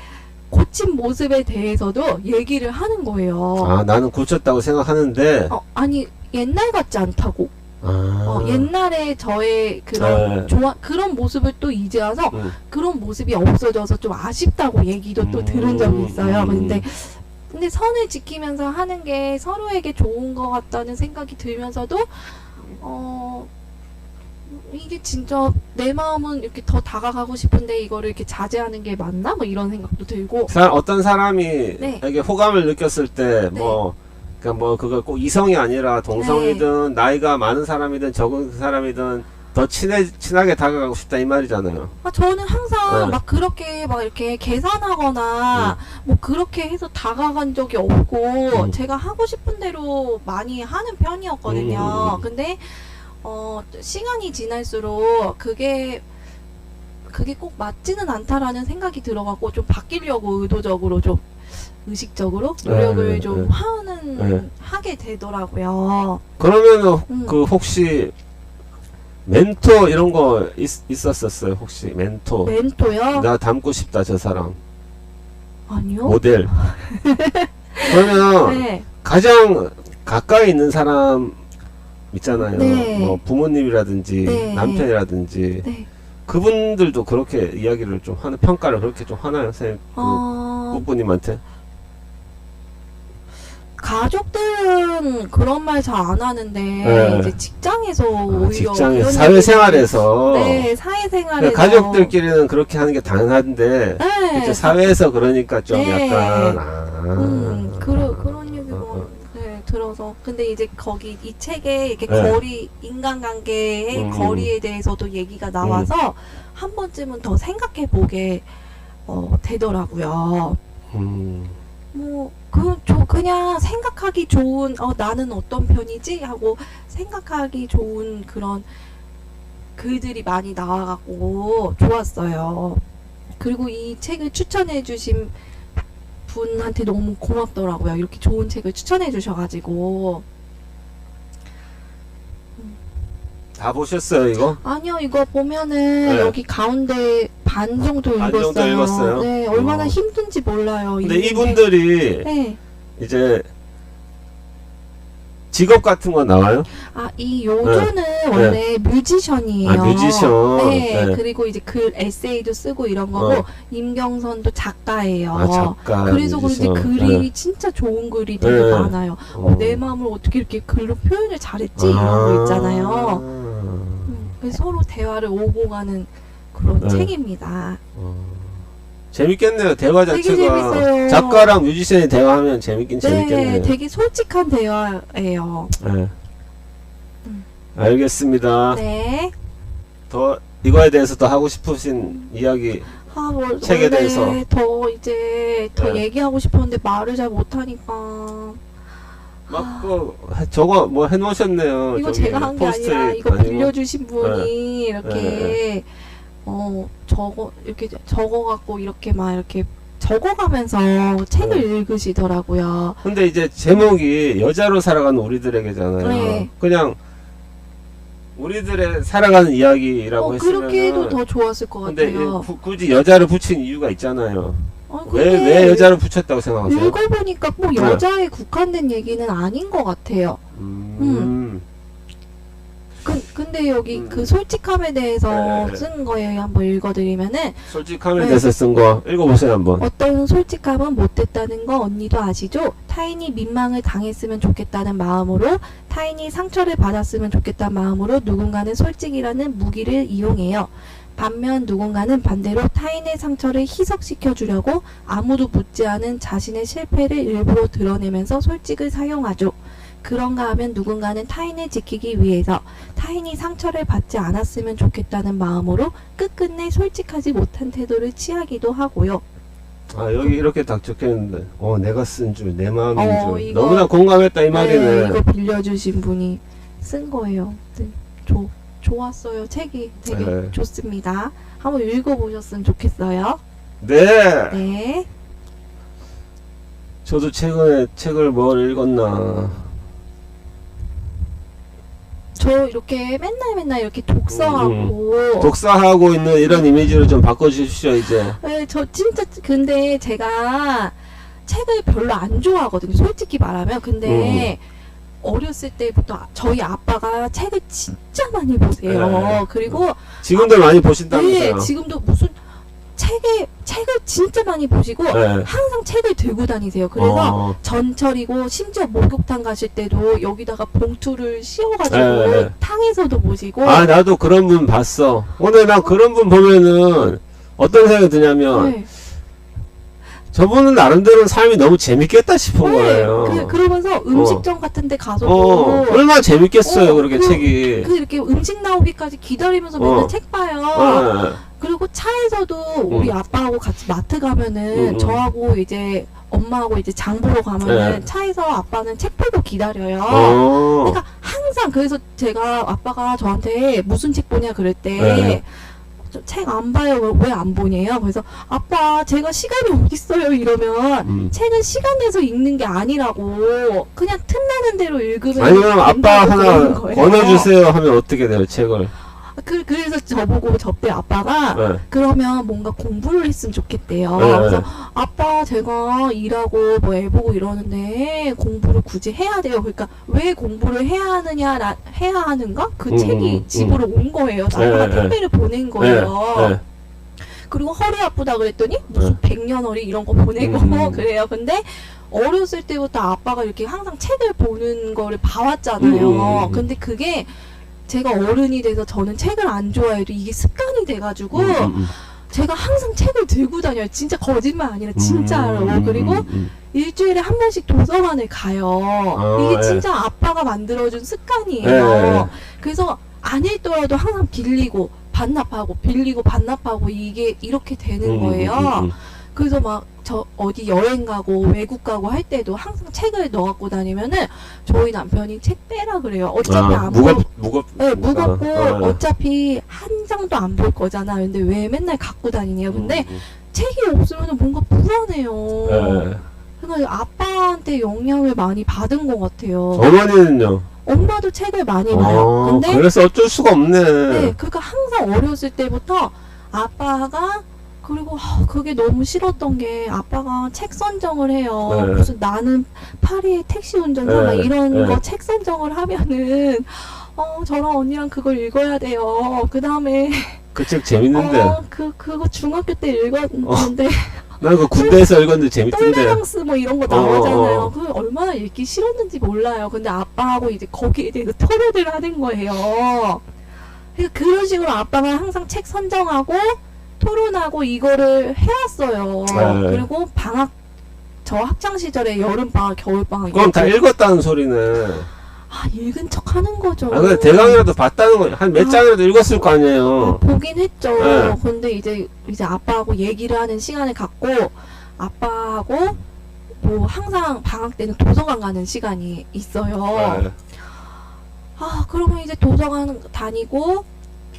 고친 모습에 대해서도 얘기를 하는 거예요. 아, 나는 고쳤다고 생각하는데, 아니 옛날 같지 않다고. 아, 옛날에 저의 그런 네. 그런 모습을 또 이제 와서 음, 그런 모습이 없어져서 좀 아쉽다고 얘기도 또 들은 적이 있어요. 근데 선을 지키면서 하는 게 서로에게 좋은 것 같다는 생각이 들면서도 이게 진짜 내 마음은 이렇게 더 다가가고 싶은데 이거를 이렇게 자제하는 게 맞나? 뭐 이런 생각도 들고. 어떤 사람이 네. 에게 호감을 느꼈을 때, 뭐, 그러니까 뭐, 그거 꼭 이성이 아니라 동성이든, 나이가 많은 사람이든, 적은 사람이든, 더 친하게 다가가고 싶다, 이 말이잖아요. 저는 항상 네. 막 그렇게 막 이렇게 계산하거나 뭐 그렇게 해서 다가간 적이 없고 제가 하고 싶은 대로 많이 하는 편이었거든요. 근데 시간이 지날수록 그게 꼭 맞지는 않다라는 생각이 들어갖고 좀 바뀌려고 의도적으로 좀 의식적으로 노력을 네, 좀 네. 하게 되더라고요. 그러면은, 그, 혹시, 멘토 이런 거 있었었어요, 혹시? 멘토. 멘토요? 나 닮고 싶다, 저 사람. 아니요. 모델. 그러면, 네. 가장 가까이 있는 사람 있잖아요. 네. 뭐 부모님이라든지 네. 남편이라든지 네. 그분들도 그렇게 이야기를 좀 하는 평가를 그렇게 좀 하나요, 선생님? 부모님한테? 가족들은 그런 말 잘 안 하는데 네. 이제 직장에서 오히려 직장에서 이런 사회생활에서 네, 사회생활에서 가족들끼리는 그렇게 하는 게 당연한데 네, 이제 사회에서 그러니까 좀 네. 약간 그런 얘기가 네, 들어서 근데 이제 거기 이 책에 이렇게 네. 인간관계의 거리에 대해서도 얘기가 나와서 한 번쯤은 더 생각해 보게 되더라고요. 그냥 생각하기 좋은, 나는 어떤 편이지? 하고 생각하기 좋은 그런 글들이 많이 나와갖고 좋았어요. 그리고 이 책을 추천해주신 분한테 너무 고맙더라고요. 이렇게 좋은 책을 추천해주셔가지고. 다 보셨어요, 이거? 아니요, 이거 보면은 네. 여기 가운데 반 정도 반 정도 읽었어요? 네, 얼마나 힘든지 몰라요. 근데 이분들이 네. 이제 직업 같은 거 나와요? 이 요조는 원래 뮤지션이에요. 아, 뮤지션. 네, 네. 그리고 이제 글 에세이도 쓰고 이런 거고 임경선도 작가예요. 아, 작가. 그래서 그런지 뮤지션. 글이 진짜 좋은 글이 되게 네. 많아요. 내 마음을 어떻게 이렇게 글로 표현을 잘했지 이런 거 있잖아요. 그래서 서로 대화를 오고 가는 그런 책입니다. 재밌겠네요. 대화 되게 자체가 재밌어요. 작가랑 뮤지션이 대화하면 재밌긴 네, 재밌겠네요. 되게 솔직한 대화예요. 네. 알겠습니다. 네. 더 이거에 대해서 더 하고 싶으신 이야기 책에 원래 대해서. 더 네. 얘기하고 싶었는데 말을 잘 못하니까. 막 저거 뭐 해놓으셨네요. 이거 저기 제가 한 게 포스트잇 아니라 이거 아니고. 빌려주신 분이 이렇게 네. 이렇게 적어갖고 이렇게 막 이렇게 적어가면서 책을 읽으시더라고요. 근데 이제 제목이 여자로 살아가는 우리들에게잖아요. 네. 그냥 우리들의 살아가는 이야기라고 했으면. 그렇게 해도 더 좋았을 것 근데 같아요. 굳이 여자를 붙인 이유가 있잖아요. 왜 근데 여자를 붙였다고 생각하세요? 읽어보니까 꼭 여자에 국한된 얘기는 아닌 것 같아요. 근데 여기 그 솔직함에 대해서 네. 쓴 거예요. 한번 읽어드리면은 솔직함에 대해서 쓴 거 읽어보세요 한번. 어떤 솔직함은 못됐다는 거 언니도 아시죠? 타인이 민망을 당했으면 좋겠다는 마음으로 타인이 상처를 받았으면 좋겠다는 마음으로 누군가는 솔직이라는 무기를 이용해요. 반면 누군가는 반대로 타인의 상처를 희석시켜 주려고 아무도 묻지 않은 자신의 실패를 일부러 드러내면서 솔직을 사용하죠. 그런가 하면 누군가는 타인을 지키기 위해서 타인이 상처를 받지 않았으면 좋겠다는 마음으로 끝끝내 솔직하지 못한 태도를 취하기도 하고요. 여기 이렇게 딱 적혀있는데 내가 쓴 줄 내 마음인 줄 이거, 너무나 공감했다 이 말이네. 이거 빌려주신 분이 쓴 거예요. 네, 좋았어요. 책이 되게 좋습니다. 한번 읽어보셨으면 좋겠어요. 네. 네. 저도 최근에 책을 뭘 읽었나. 저 이렇게 맨날 이렇게 독서하고 독서하고 있는 이런 이미지로 좀 바꿔주십시오 이제. 네, 저 진짜 근데 제가 책을 별로 안 좋아하거든요. 솔직히 말하면. 근데 어렸을 때부터 저희 아빠가 책을 진짜 많이 보세요. 네. 그리고 지금도 많이 보신다면서요. 네, 지금도 무슨 책을 진짜 많이 보시고 네. 항상 책을 들고 다니세요. 그래서 전철이고 심지어 목욕탕 가실 때도 여기다가 봉투를 씌워가지고 네. 탕에서도 보시고. 아 나도 그런 분 봤어. 오늘 난 그런 분 보면은 어떤 생각이 드냐면 네. 저분은 나름대로 삶이 너무 재밌겠다 싶은 거예요. 그러면서 음식점 같은 데 가서도 얼마나 재밌겠어요 그렇게 그 책이. 이렇게 음식 나오기까지 기다리면서 맨날 책 봐요. 그리고 차에서도 우리 아빠하고 같이 마트 가면은 저하고 이제 엄마하고 이제 장 보러 가면은 차에서 아빠는 책 보고 기다려요. 그러니까 항상 그래서 제가 아빠가 저한테 무슨 책 보냐 그럴 때 책 안 봐요. 왜 안 보냐요? 그래서 아빠 제가 시간이 어딨어요 이러면 책은 시간 내서 읽는 게 아니라고 그냥 틈나는 대로 읽으면 아니 그럼 아빠 된다고 하나 그러는 거예요. 권해주세요 하면 어떻게 돼요 책을? 그래서 저보고 저때 아빠가 그러면 뭔가 공부를 했으면 좋겠대요. 그래서 아빠 제가 일하고 뭐 애 보고 이러는데 공부를 굳이 해야 돼요. 그러니까 왜 공부를 해야 하는가? 그 책이 집으로 온 거예요. 아빠가 택배를 보낸 거예요. 그리고 허리 아프다 그랬더니 무슨 백년허리 이런 거 보내고 그래요. 근데 어렸을 때부터 아빠가 이렇게 항상 책을 보는 거를 봐왔잖아요. 근데 그게 제가 어른이 돼서 저는 책을 안 좋아해도 이게 습관이 돼가지고 제가 항상 책을 들고 다녀요. 진짜 거짓말 아니라 진짜로. 그리고 일주일에 한 번씩 도서관을 가요. 이게 진짜 아빠가 만들어준 습관이에요. 그래서 안 읽더라도 항상 빌리고 반납하고 빌리고 반납하고 이게 이렇게 되는 거예요. 그래서 막 저 어디 여행 가고 외국 가고 할 때도 항상 책을 넣어갖고 다니면은 저희 남편이 책 빼라 그래요. 어차피 안 무겁고 어차피 한 장도 안 볼 거잖아. 근데 왜 맨날 갖고 다니냐. 근데 책이 없으면 뭔가 불안해요. 그러니까 아빠한테 영향을 많이 받은 것 같아요. 어머니는요? 엄마도 책을 많이 봐요. 근데 그래서 어쩔 수가 없네. 네, 그러니까 항상 어렸을 때부터 아빠가 그리고 그게 너무 싫었던 게 아빠가 책 선정을 해요. 무슨 나는 파리의 택시 운전사 막 이런 거 책 선정을 하면은 저랑 언니랑 그걸 읽어야 돼요. 그 다음에 그 책 재밌는데. 그거 중학교 때 읽었는데. 난 그 군대에서 읽었는데 재밌던데. 똘레랑스 뭐 이런 거 나오잖아요. 그 얼마나 읽기 싫었는지 몰라요. 근데 아빠하고 이제 거기에 대해서 토론을 하는 거예요. 그러니까 그런 식으로 아빠가 항상 책 선정하고 토론하고 이거를 해왔어요. 그리고 저 학창 시절에 여름방학, 겨울방학. 그럼 다 읽었다는 소리네. 읽은 척 하는 거죠. 근데 대강이라도 봤다는 거, 한 몇 장이라도 읽었을 거 아니에요. 보긴 했죠. 근데 이제 아빠하고 얘기를 하는 시간을 갖고, 아빠하고, 뭐, 항상 방학 때는 도서관 가는 시간이 있어요. 그러면 이제 도서관 다니고,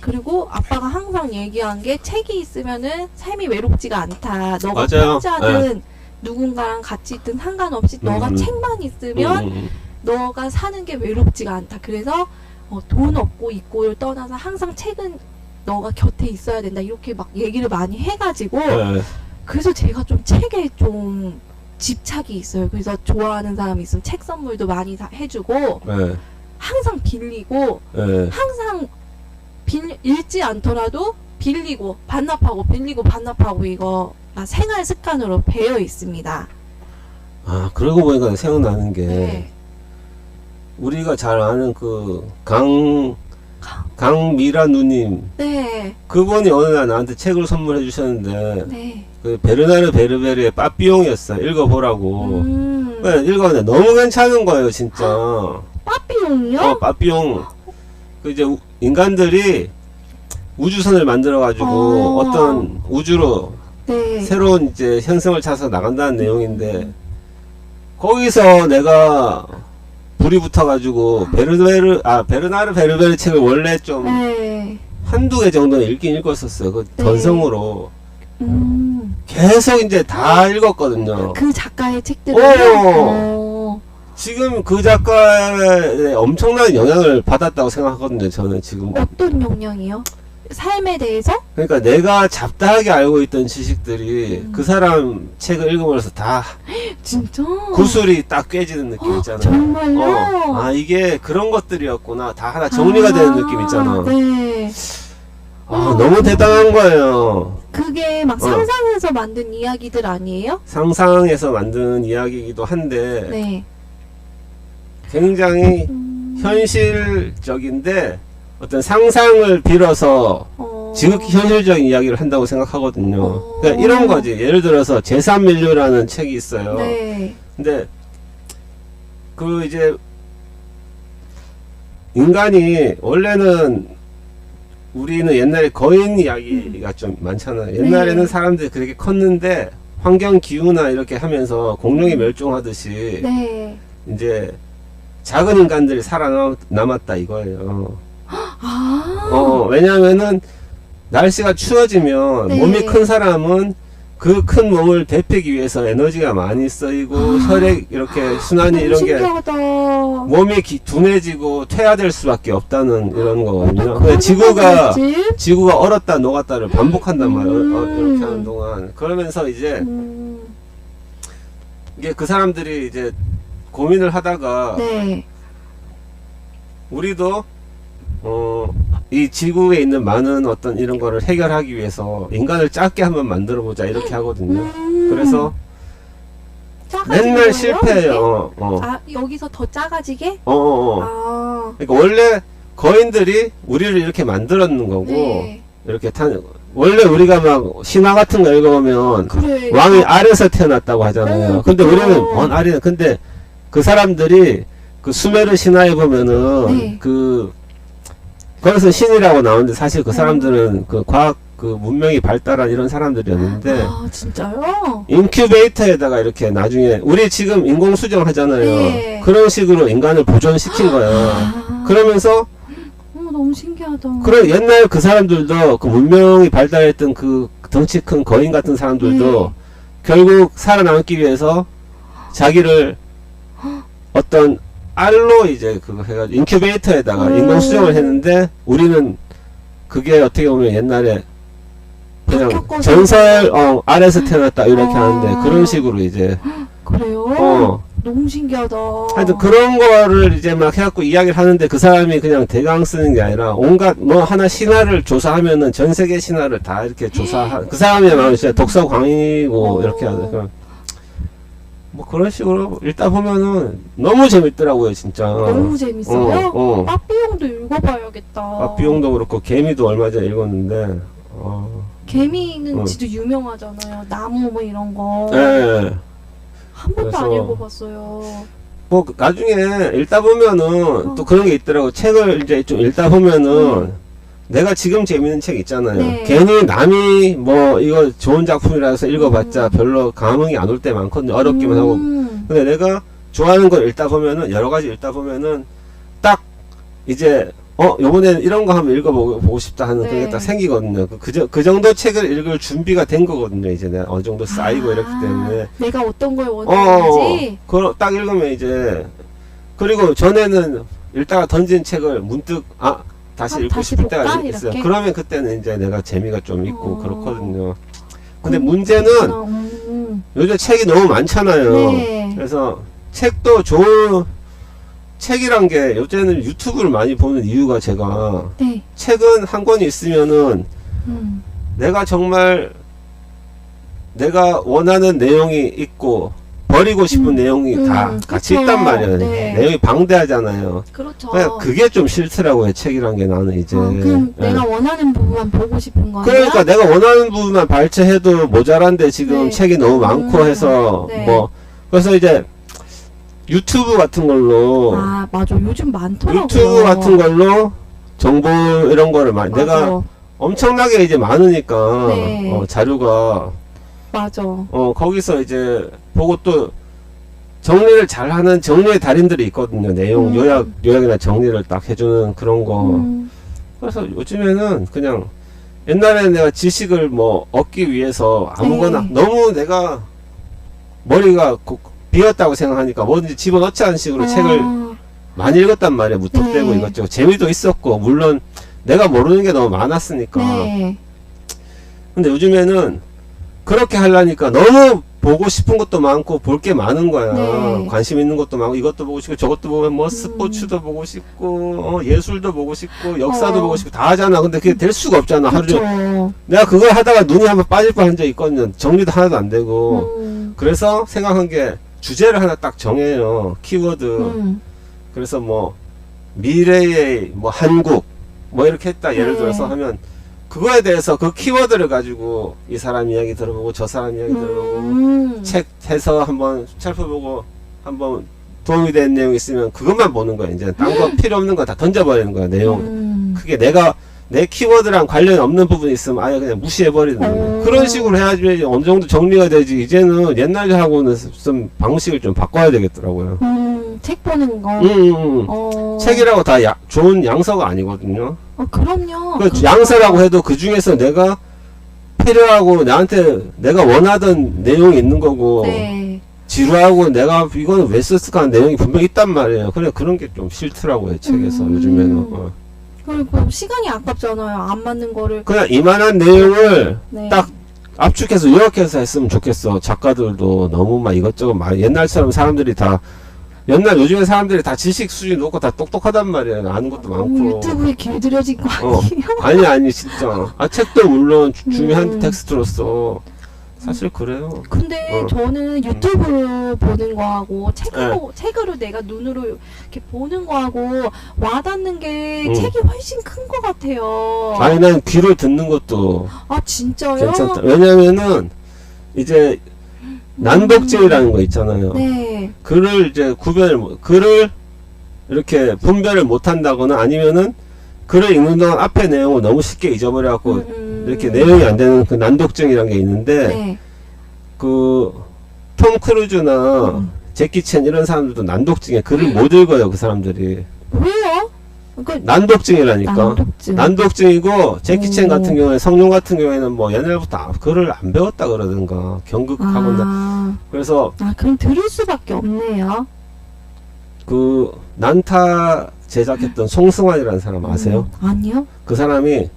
그리고 아빠가 항상 얘기한 게 책이 있으면은 삶이 외롭지가 않다. 너가 혼자든 누군가랑 같이 있든 상관없이 너가 책만 있으면 너가 사는 게 외롭지가 않다. 그래서 돈 없고 있고를 떠나서 항상 책은 너가 곁에 있어야 된다. 이렇게 막 얘기를 많이 해가지고 그래서 제가 좀 책에 좀 집착이 있어요. 그래서 좋아하는 사람이 있으면 책 선물도 많이 해주고 항상 빌리고 항상 읽지 않더라도 빌리고 반납하고 빌리고 반납하고 이거 생활 습관으로 배어 있습니다. 그러고 보니까 생각나는 게 우리가 잘 아는 그 강미라 누님. 그분이 어느 날 나한테 책을 선물해 주셨는데 그 베르나르 베르베르의 빠삐용이었어요. 읽어보라고. 읽었는데 너무 괜찮은 거예요, 진짜. 빠삐용이요? 빠삐용. 그 이제 인간들이 우주선을 만들어가지고 어떤 우주로 새로운 이제 현성을 찾아서 나간다는 내용인데 거기서 내가 불이 붙어가지고 베르나르 베르베르 책을 원래 좀 한두 개 정도는 읽긴 읽었었어요. 그 전성으로 계속 이제 다 읽었거든요. 그 작가의 책들을 지금 그 작가의 엄청난 영향을 받았다고 생각하거든요. 저는 지금. 어떤 영향이요? 삶에 대해서? 그러니까 내가 잡다하게 알고 있던 지식들이 그 사람 책을 읽으면서 다 진짜? 구슬이 딱 깨지는 느낌 있잖아요. 정말요? 아, 이게 그런 것들이었구나. 다 하나 정리가 되는 느낌 있잖아. 네. 아, 너무 대단한 거예요. 그게 막 상상해서 만든 이야기들 아니에요? 상상해서 만든 이야기이기도 한데 네. 굉장히 현실적인데 어떤 상상을 빌어서 지극히 현실적인 이야기를 한다고 생각하거든요. 그러니까 이런 거지. 예를 들어서 제3인류라는 책이 있어요. 네. 근데 그 이제 인간이 원래는 우리는 옛날에 거인 이야기가 좀 많잖아요. 옛날에는 네. 사람들이 그렇게 컸는데 환경 기후나 이렇게 하면서 공룡이 멸종하듯이 네. 이제 작은 인간들이 살아남았다 이거예요. 왜냐면은 날씨가 추워지면 네. 몸이 큰 사람은 그 큰 몸을 데피기 위해서 에너지가 많이 쓰이고 혈액 이렇게 순환이 너무 이런 게 신기하다. 몸이 둔해지고 퇴화될 수밖에 없다는 이런 거거든요. 어떡하는 지구가 거지? 얼었다 녹았다를 반복한단 말이에요. 이렇게 하는 동안. 그러면서 이제 이게 그 사람들이 이제 고민을 하다가 네. 우리도 이 지구에 있는 많은 어떤 이런 거를 해결하기 위해서 인간을 작게 한번 만들어 보자 이렇게 하거든요. 그래서 작아지는 맨날 거예요, 실패해요. 이게? 아, 여기서 더 작아지게? 그러니까 원래 거인들이 우리를 이렇게 만들었는 거고 네. 이렇게 원래 우리가 막 신화 같은 거 읽어보면 그래. 왕이 알에서 태어났다고 하잖아요. 근데 그쵸. 우리는 아래 근데 그 사람들이 그 수메르 신화에 보면은 네. 거기서 신이라고 나오는데 사실 그 사람들은 그 과학 그 문명이 발달한 이런 사람들이었는데 아, 진짜요? 인큐베이터에다가 이렇게 나중에 우리 지금 인공수정 하잖아요. 네. 그런 식으로 인간을 보존시킨 거예요. 그러면서 너무 신기하다. 그런 옛날 그 사람들도 그 문명이 발달했던 그 덩치 큰 거인 같은 사람들도 결국 살아남기 위해서 자기를 어떤 알로 이제 그거 해가지고 인큐베이터에다가 인공수정을 했는데 우리는 그게 어떻게 보면 옛날에 그냥 바뀌었거든요. 전설 알에서 태어났다 이렇게 하는데 그런 식으로 이제 그래요? 너무 신기하다. 하여튼 그런 거를 이제 막 해갖고 이야기를 하는데 그 사람이 그냥 대강 쓰는 게 아니라 온갖 뭐 하나 신화를 조사하면은 전 세계 신화를 다 이렇게 그 사람이야말로 진짜 독서 광이고 이렇게 하죠. 뭐 그런 식으로 읽다 보면은 너무 재밌더라고요 진짜. 너무 재밌어요? 빠삐용도 읽어봐야겠다. 빠삐용도 그렇고 개미도 얼마 전에 읽었는데 개미는 진짜 유명하잖아요. 나무 뭐 이런 거. 네. 한 번도 안 그래서 읽어봤어요. 뭐 나중에 읽다 보면은 또 그런 게 있더라고. 책을 이제 좀 읽다 보면은 내가 지금 재밌는 책 있잖아요. 네. 괜히 남이 뭐 이거 좋은 작품이라서 읽어봤자 별로 감흥이 안 올 때 많거든요. 어렵기만 하고. 근데 내가 좋아하는 걸 읽다 보면은 여러 가지 읽다 보면은 딱 이제 요번에는 이런 거 한번 읽어보고 싶다 하는 그게 딱 생기거든요. 그 정도 책을 읽을 준비가 된 거거든요. 이제 내가 어느 정도 쌓이고 이렇기 때문에. 내가 어떤 걸 원하는지. 그걸 딱 읽으면 이제, 그리고 전에는 읽다가 던진 책을 문득, 다시 읽고 다시 싶을 때가 볼까? 있어요. 이렇게? 그러면 그때는 이제 내가 재미가 좀 있고 그렇거든요. 근데 그렇구나. 문제는 요즘 책이 너무 많잖아요. 네. 그래서 책도 좋은, 책이란 게 요새는 유튜브를 많이 보는 이유가 제가 네. 책은 한 권이 있으면은 내가 정말 내가 원하는 내용이 있고 버리고 싶은 내용이 다 같이 그쵸. 있단 말이에요. 네. 내용이 방대하잖아요. 그렇죠. 그러니까 그게 좀 싫더라고요. 책이란 게 나는 이제. 그럼 예. 내가 원하는 부분만 보고 싶은 거예요? 그러니까 내가 원하는 부분만 발췌해도 모자란데 지금 네. 책이 너무 많고 해서 네. 그래서 이제 유튜브 같은 걸로 맞아. 요즘 많더라고요. 유튜브 같은 걸로 정보 이런 거를 많이 맞아. 내가 엄청나게 이제 많으니까 네. 자료가 맞아. 거기서 이제 보고 또 정리를 잘하는 정리의 달인들이 있거든요. 내용 요약이나 정리를 딱 해주는 그런 거. 그래서 요즘에는 그냥 옛날에는 내가 지식을 뭐 얻기 위해서 아무거나 네. 너무 내가 머리가 비었다고 생각하니까 뭐든지 집어넣지 않은 식으로 책을 많이 읽었단 말이야. 무턱대고 네. 이것저것. 재미도 있었고, 물론 내가 모르는 게 너무 많았으니까. 네. 근데 요즘에는 그렇게 하려니까 너무 보고 싶은 것도 많고 볼 게 많은 거야. 네. 관심 있는 것도 많고 이것도 보고 싶고 저것도 보면 뭐 스포츠도 보고 싶고 예술도 보고 싶고 역사도 보고 싶고 다 하잖아. 근데 그게 될 수가 없잖아. 하루에. 그렇죠. 내가 그걸 하다가 눈이 한번 빠질 뻔한 적이 있거든요. 정리도 하나도 안 되고. 그래서 생각한 게 주제를 하나 딱 정해요. 키워드. 그래서 뭐 미래의 뭐 한국 뭐 이렇게 했다. 예를 네. 들어서 하면 그거에 대해서 그 키워드를 가지고 이 사람 이야기 들어보고 저 사람 이야기 들어보고 책 해서 한번 살펴보고 한번 도움이 되는 내용 있으면 그것만 보는 거야. 이제 딴 거 필요 없는 거 다 던져버리는 거야. 내용. 그게 내가 내 키워드랑 관련이 없는 부분이 있으면 아예 그냥 무시해버리는 거야. 그런 식으로 해야지 어느 정도 정리가 되지. 이제는 옛날하고는 좀 방식을 좀 바꿔야 되겠더라고요. 책 보는 거. 책이라고 다 좋은 양서가 아니거든요. 그럼요. 그 양서라고 해도 그 중에서 내가 필요하고 나한테 내가 원하던 내용이 있는 거고 네. 지루하고 내가 이거는 왜 썼을까 하는 내용이 분명히 있단 말이에요. 그래 그런 게 좀 싫더라고요. 책에서 요즘에는. 그리고 시간이 아깝잖아요. 안 맞는 거를. 그냥 이만한 내용을 네. 딱 압축해서 요약해서 했으면 좋겠어. 작가들도 너무 막 이것저것 옛날처럼 사람들이 다 요즘에 사람들이 다 지식 수준 높고 다 똑똑하단 말이에요. 아는 것도 많고. 유튜브에 길들여진 거 아니에요? 아니 진짜. 책도 물론 중요한 텍스트로서 사실 그래요. 근데 저는 유튜브 보는 거하고 책으로 내가 눈으로 이렇게 보는 거하고 와닿는 게 책이 훨씬 큰 것 같아요. 아니 난 귀로 듣는 것도 아 진짜요? 괜찮다. 왜냐면은 이제 난독증이라는 거 있잖아요. 네. 글을 이렇게 분별을 못 한다거나 아니면은 글을 읽는 동안 앞에 내용을 너무 쉽게 잊어버려갖고 이렇게 내용이 안 되는 그 난독증이라는 게 있는데 네. 그 톰 크루즈나 제키 챈 이런 사람들도 난독증에 글을 못 읽어요. 그 사람들이 왜요? 난독증이라니까. 난독증. 이고 제키 챈 같은 경우에 성룡 같은 경우에는 뭐 옛날부터 글을 안 배웠다 그러든가 경극하거나 그래서 그럼 들을 수밖에 없네요. 그 난타 제작했던 송승환이라는 사람 아세요? 아니요. 그 사람이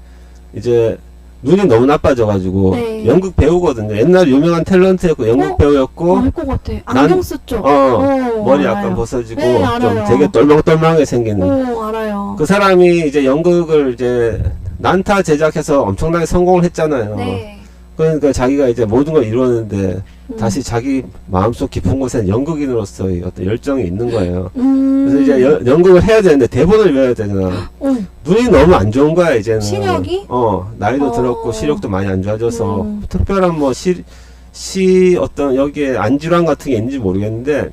이제 눈이 너무 나빠져가지고 네. 연극 배우거든요. 옛날 유명한 탤런트였고 연극 배우였고 알 것 같아. 안경 썼죠? 머리 알아요. 약간 벗어지고 네, 좀 알아요. 되게 똘망똘망하게 생긴 알아요. 그 사람이 이제 연극을 이제 난타 제작해서 엄청나게 성공을 했잖아요. 네. 그러니까 자기가 이제 모든 걸 이루었는데 다시 자기 마음속 깊은 곳에 연극인으로서의 어떤 열정이 있는 거예요. 그래서 이제 연극을 해야 되는데 대본을 외워야 되잖아. 눈이 너무 안 좋은 거야 이제는. 시력이? 나이도 들었고 시력도 많이 안 좋아져서 특별한 뭐 어떤 여기에 안질환 같은 게 있는지 모르겠는데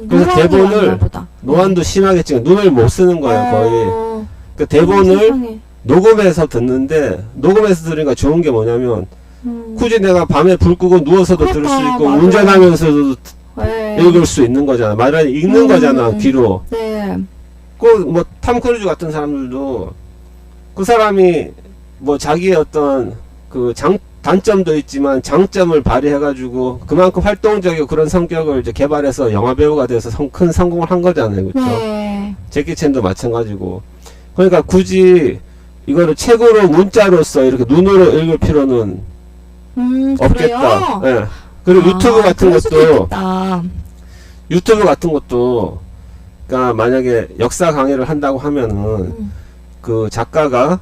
그래서 대본을 노안도 심하겠지만 눈을 못 쓰는 거예요 거의. 그 대본을 녹음해서 듣는데 녹음해서 들으니까 좋은 게 뭐냐면 굳이 내가 밤에 불 끄고 누워서도 들을 수 있고 맞아요. 운전하면서도 네. 읽을 수 있는 거잖아. 말하니 읽는 거잖아 귀로. 네. 그 뭐 탐 크루즈 같은 사람들도 그 사람이 뭐 자기의 어떤 그 단점도 있지만 장점을 발휘해가지고 그만큼 활동적이고 그런 성격을 이제 개발해서 영화 배우가 돼서 큰 성공을 한 거잖아요, 그렇죠? 네. 제키 챈도 마찬가지고. 그러니까 굳이 이거를 책으로 문자로서 이렇게 눈으로 읽을 필요는 없겠다. 예. 그리고 유튜브 같은 것도 유튜브 같은 것도 그러니까 만약에 역사 강의를 한다고 하면은 그 작가가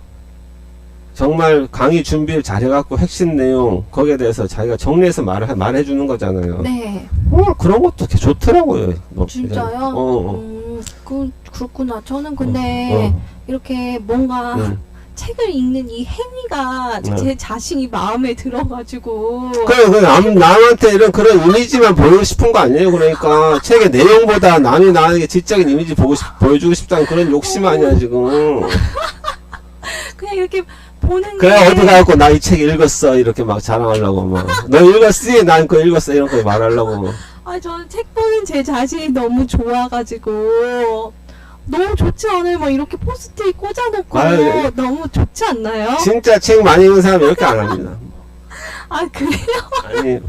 정말 강의 준비를 잘해갖고 핵심 내용 거기에 대해서 자기가 정리해서 말해주는 거잖아요. 네. 그런 것도 되게 좋더라고요. 진짜요? 그렇구나. 저는 근데 이렇게 뭔가 책을 읽는 이 행위가 제 자신이 마음에 들어가지고. 그래, 남한테 이런 그런 이미지만 보이고 싶은 거 아니에요? 그러니까 책의 내용보다 남이 나에게 지적인 이미지 보여주고 싶다는 그런 욕심 아니야, 지금. 그냥 이렇게 보는 그래, 어디 가갖고 나 이 책 읽었어. 이렇게 막 자랑하려고 막. 너 읽었지? 난 그거 읽었어. 이런 거 말하려고. 저는 책 보는 제 자신이 너무 좋아가지고. 너무 좋지 않아요? 막 이렇게 포스트잇 꽂아놓고 너무 좋지 않나요? 진짜 책 많이 읽는 사람이 이렇게 안 합니다. 아, 그래요?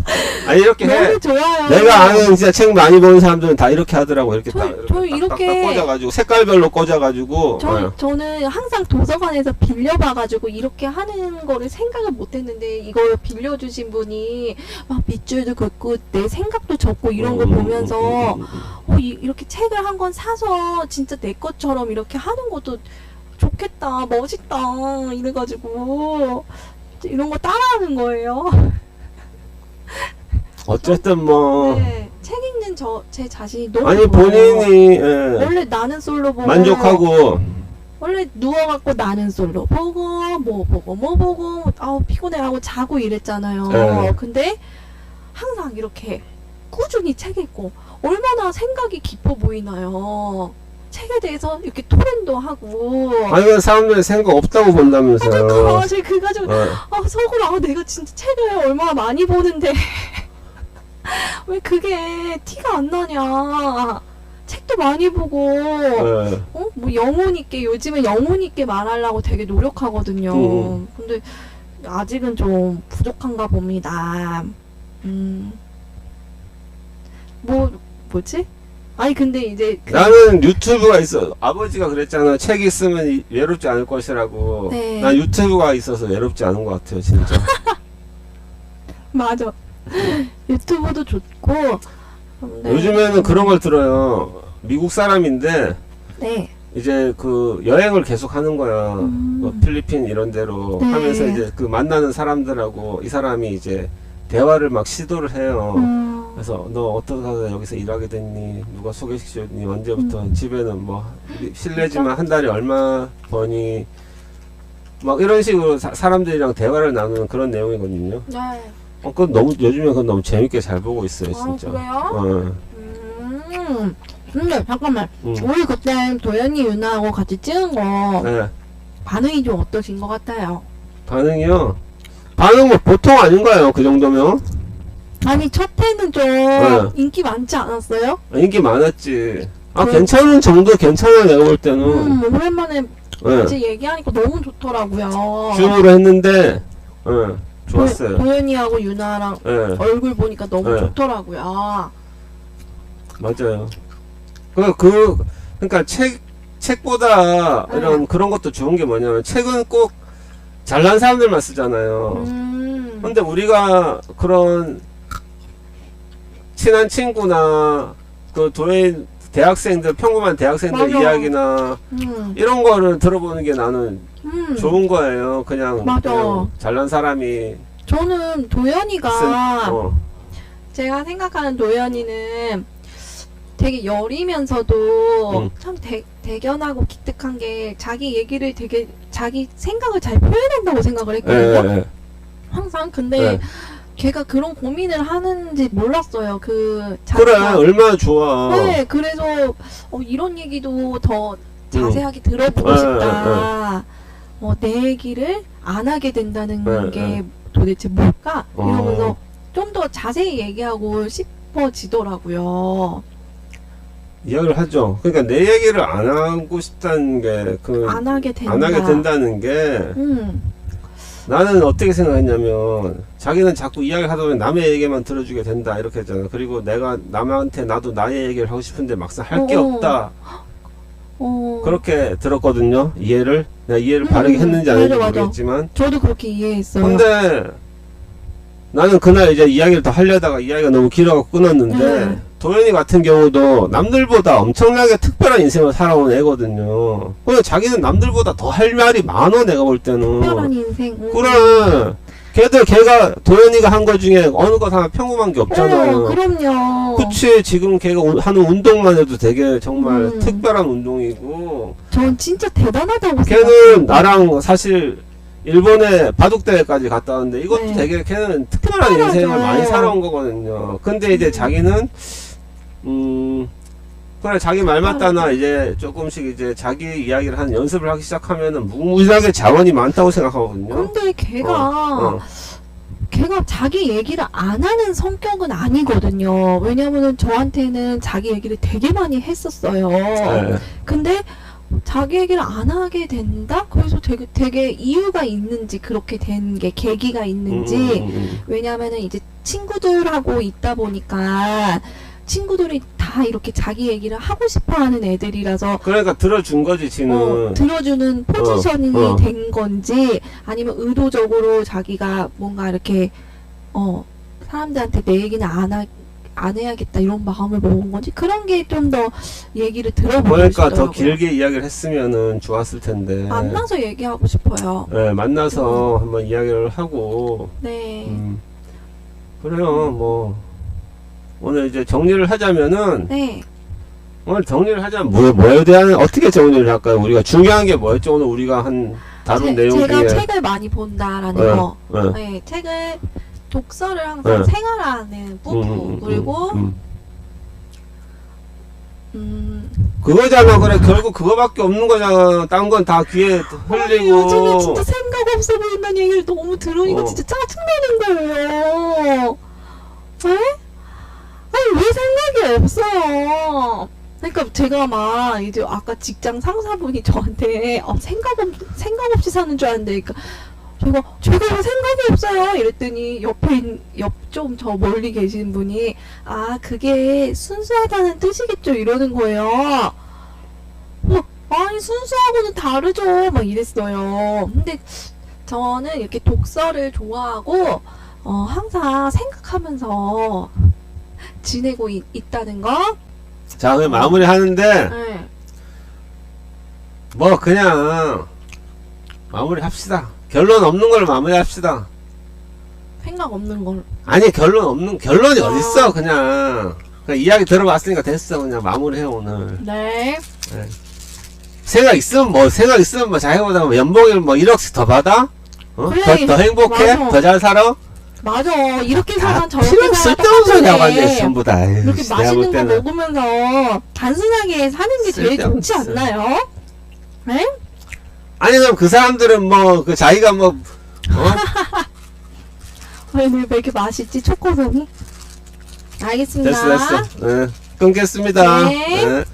아니 이렇게 해. 너무 좋아요. 내가 아는 진짜 책 많이 보는 사람들은 다 이렇게 하더라고. 이렇게 저 이렇게 꽂아가지고 색깔별로 꽂아가지고. 저는 항상 도서관에서 빌려봐가지고 이렇게 하는 거를 생각을 못했는데 이걸 빌려주신 분이 막 밑줄도 긋고 내 생각도 적고 이런 걸 보면서 이렇게 책을 한 권 사서 진짜 내 것처럼 이렇게 하는 것도 좋겠다, 멋있다 이래가지고 이런 거 따라하는 거예요. 어쨌든 뭐. 네, 책 읽는 제 자신이 너무 아니 좋아요. 본인이 원래 나는 솔로 보고 만족하고. 원래 누워갖고 나는 솔로 보고 뭐 보고 아우 피곤해하고 자고 이랬잖아요. 네. 근데 항상 이렇게 꾸준히 책 읽고 얼마나 생각이 깊어 보이나요. 책에 대해서 이렇게 토론도 하고. 아니 그 사람들이 생각 없다고 본다면서요. 그러니까 제가 그 가지고 속으로 내가 진짜 책을 얼마나 많이 보는데 왜 그게 티가 안 나냐. 책도 많이 보고 뭐 영혼 있게 요즘은 영혼 있게 말하려고 되게 노력하거든요. 근데 아직은 좀 부족한가 봅니다. 뭐지? 아니 근데 이제 나는 유튜브가 있어. 아버지가 그랬잖아. 책 있으면 외롭지 않을 것이라고. 네. 난 유튜브가 있어서 외롭지 않은 것 같아요, 진짜. 맞아. 유튜브도 좋고. 근데 요즘에는 그런 걸 들어요. 미국 사람인데 네. 이제 그 여행을 계속 하는 거야. 뭐 필리핀 이런 데로 네. 하면서 이제 그 만나는 사람들하고 이 사람이 이제 대화를 막 시도를 해요. 그래서 너 어떻게 하다 여기서 일하게 됐니? 누가 소개시켜줬니? 언제부터? 집에는 뭐 실례지만 한 달에 얼마 버니? 막 이런 식으로 사람들이랑 대화를 나누는 그런 내용이거든요. 네. 그건 너무 요즘에 그건 너무 재밌게 잘 보고 있어요, 진짜. 그래요? 근데 잠깐만. 우리 그때 도연이 유나하고 같이 찍은 거 네. 반응이 좀 어떠신 것 같아요? 반응이요? 반응 뭐 보통 아닌가요? 그 정도면? 아니 첫 회는 좀 네. 인기 많지 않았어요? 인기 많았지. 괜찮은 정도 괜찮아, 내가 볼 때는. 오랜만에 네. 같이 얘기하니까 너무 좋더라고요. 줌으로 했는데, 좋았어요. 도연이하고 유나랑 네. 얼굴 보니까 너무 네. 좋더라고요. 맞아요. 그러니까 책보다 이런 그런 것도 좋은 게 뭐냐면, 책은 꼭 잘난 사람들만 쓰잖아요. 근데 우리가 그런 친한 친구나 그 도인 대학생들, 평범한 대학생들 맞아. 이야기나 이런 거를 들어보는 게 나는 좋은 거예요. 그냥, 맞아. 그냥 잘난 사람이 저는 도연이가 쓴, 제가 생각하는 도연이는 되게 여리면서도 참 대견하고 기특한 게 자기 얘기를 되게 자기 생각을 잘 표현한다고 생각을 했거든요. 항상 근데 걔가 그런 고민을 하는지 몰랐어요. 그래, 자기가. 얼마나 좋아. 네, 그래서 이런 얘기도 더 자세하게 들어보고 싶다. 내 얘기를 안 하게 된다는 게 도대체 뭘까? 이러면서 좀 더 자세히 얘기하고 싶어지더라고요. 이야기를 하죠. 그러니까 내 얘기를 안 하고 싶다는 게 안 하게 된다. 안 하게 된다는 게 나는 어떻게 생각했냐면 자기는 자꾸 이야기를 하다 보면 남의 얘기만 들어주게 된다 이렇게 했잖아. 그리고 내가 남한테 나도 나의 얘기를 하고 싶은데 막상 할 게 없다. 그렇게 들었거든요. 이해를. 내가 이해를 바르게 했는지 안 했는지 모르겠지만 저도 그렇게 이해했어요. 근데 나는 그날 이제 이야기를 더 하려다가 이야기가 너무 길어갖고 끊었는데 도연이 같은 경우도 남들보다 엄청나게 특별한 인생을 살아온 애거든요. 근데 자기는 남들보다 더 할 말이 많어, 내가 볼 때는. 특별한 인생. 그래. 걔가 도연이가 한 거 중에 어느 것 하나 평범한 게 없잖아요. 그럼요. 그치. 지금 걔가 하는 운동만 해도 되게 정말 특별한 운동이고. 전 진짜 대단하다고 걔는 생각해요. 나랑 사실 일본에 바둑대회까지 갔다 왔는데 이것도 되게 걔는 특별한 특별하죠. 인생을 많이 살아온 거거든요. 근데 이제 자기는 그래 자기 말 맞다나 이제 조금씩 이제 자기 이야기를 하는 연습을 하기 시작하면은 무지하게 자원이 많다고 생각하거든요. 근데 걔가 자기 얘기를 안 하는 성격은 아니거든요. 왜냐면은 저한테는 자기 얘기를 되게 많이 했었어요. 근데 자기 얘기를 안 하게 된다? 그래서 되게 이유가 있는지, 그렇게 된 게 계기가 있는지. 왜냐면은 이제 친구들하고 있다 보니까 친구들이 다 이렇게 자기 얘기를 하고 싶어 하는 애들이라서 그러니까 들어준 거지, 지는. 들어주는 포지셔닝이 어. 된 건지, 아니면 의도적으로 자기가 뭔가 이렇게 사람들한테 내 얘기는 안 해야겠다 이런 마음을 먹은 건지, 그런 게 좀 더 얘기를 들어보고 그러니까 싶더라고요. 더 길게 이야기를 했으면은 좋았을 텐데. 만나서 얘기하고 싶어요. 네, 만나서 한번 이야기를 하고. 네. 그래요, 뭐. 오늘 이제 정리를 하자면은, 네. 오늘 정리를 하자면, 뭐에 대한, 어떻게 정리를 할까요? 우리가 중요한 게 뭐였죠? 오늘 우리가 다룬 내용 제가 중에. 책을 많이 본다라는 네, 거. 네. 네, 책을 독서를 항상 네. 생활하는 부분. 그리고 그거잖아. 그래, 결국 그거밖에 없는 거잖아. 딴 건 다 귀에 흘리고. 요즘에 진짜 생각 없어 보인다는 얘기를 너무 들으니까 진짜 짜증나는 거예요. 왜? 아니, 왜 생각이 없어요? 그러니까 제가 막 이제 아까 직장 상사분이 저한테 생각 없이 사는 줄 아는데, 그러니까 제가 왜 생각이 없어요? 이랬더니 옆 좀 저 멀리 계신 분이, 아, 그게 순수하다는 뜻이겠죠? 이러는 거예요. 아니, 순수하고는 다르죠? 막 이랬어요. 근데 저는 이렇게 독서를 좋아하고, 항상 생각하면서 지내고 있다는 거. 자, 그럼 마무리 하는데, 네. 뭐, 그냥, 마무리 합시다. 결론 없는 걸로 마무리 합시다. 생각 없는 걸. 아니, 결론이 어딨어, 그냥 이야기 들어봤으니까 됐어. 그냥 마무리해, 오늘. 네. 생각 있으면 뭐, 자기보다 뭐 연봉을 뭐 1억씩 더 받아? 그래, 더 행복해? 맞아. 더 잘 살아? 맞아. 이렇게 다 살아, 저렇게 필요 살아. 쓸데없는 소리 하고 똑같은데. 앉아, 전부 다. 에휴, 이렇게 내가 볼 맛있는 거 때는. 먹으면서 단순하게 사는 게 제일 쓸데없어. 좋지 않나요? 네? 아니, 그럼 그 사람들은 뭐, 자기가 뭐, 왜 이렇게 맛있지? 초코송이? 알겠습니다. 됐어. 끊겠습니다. 네. 네.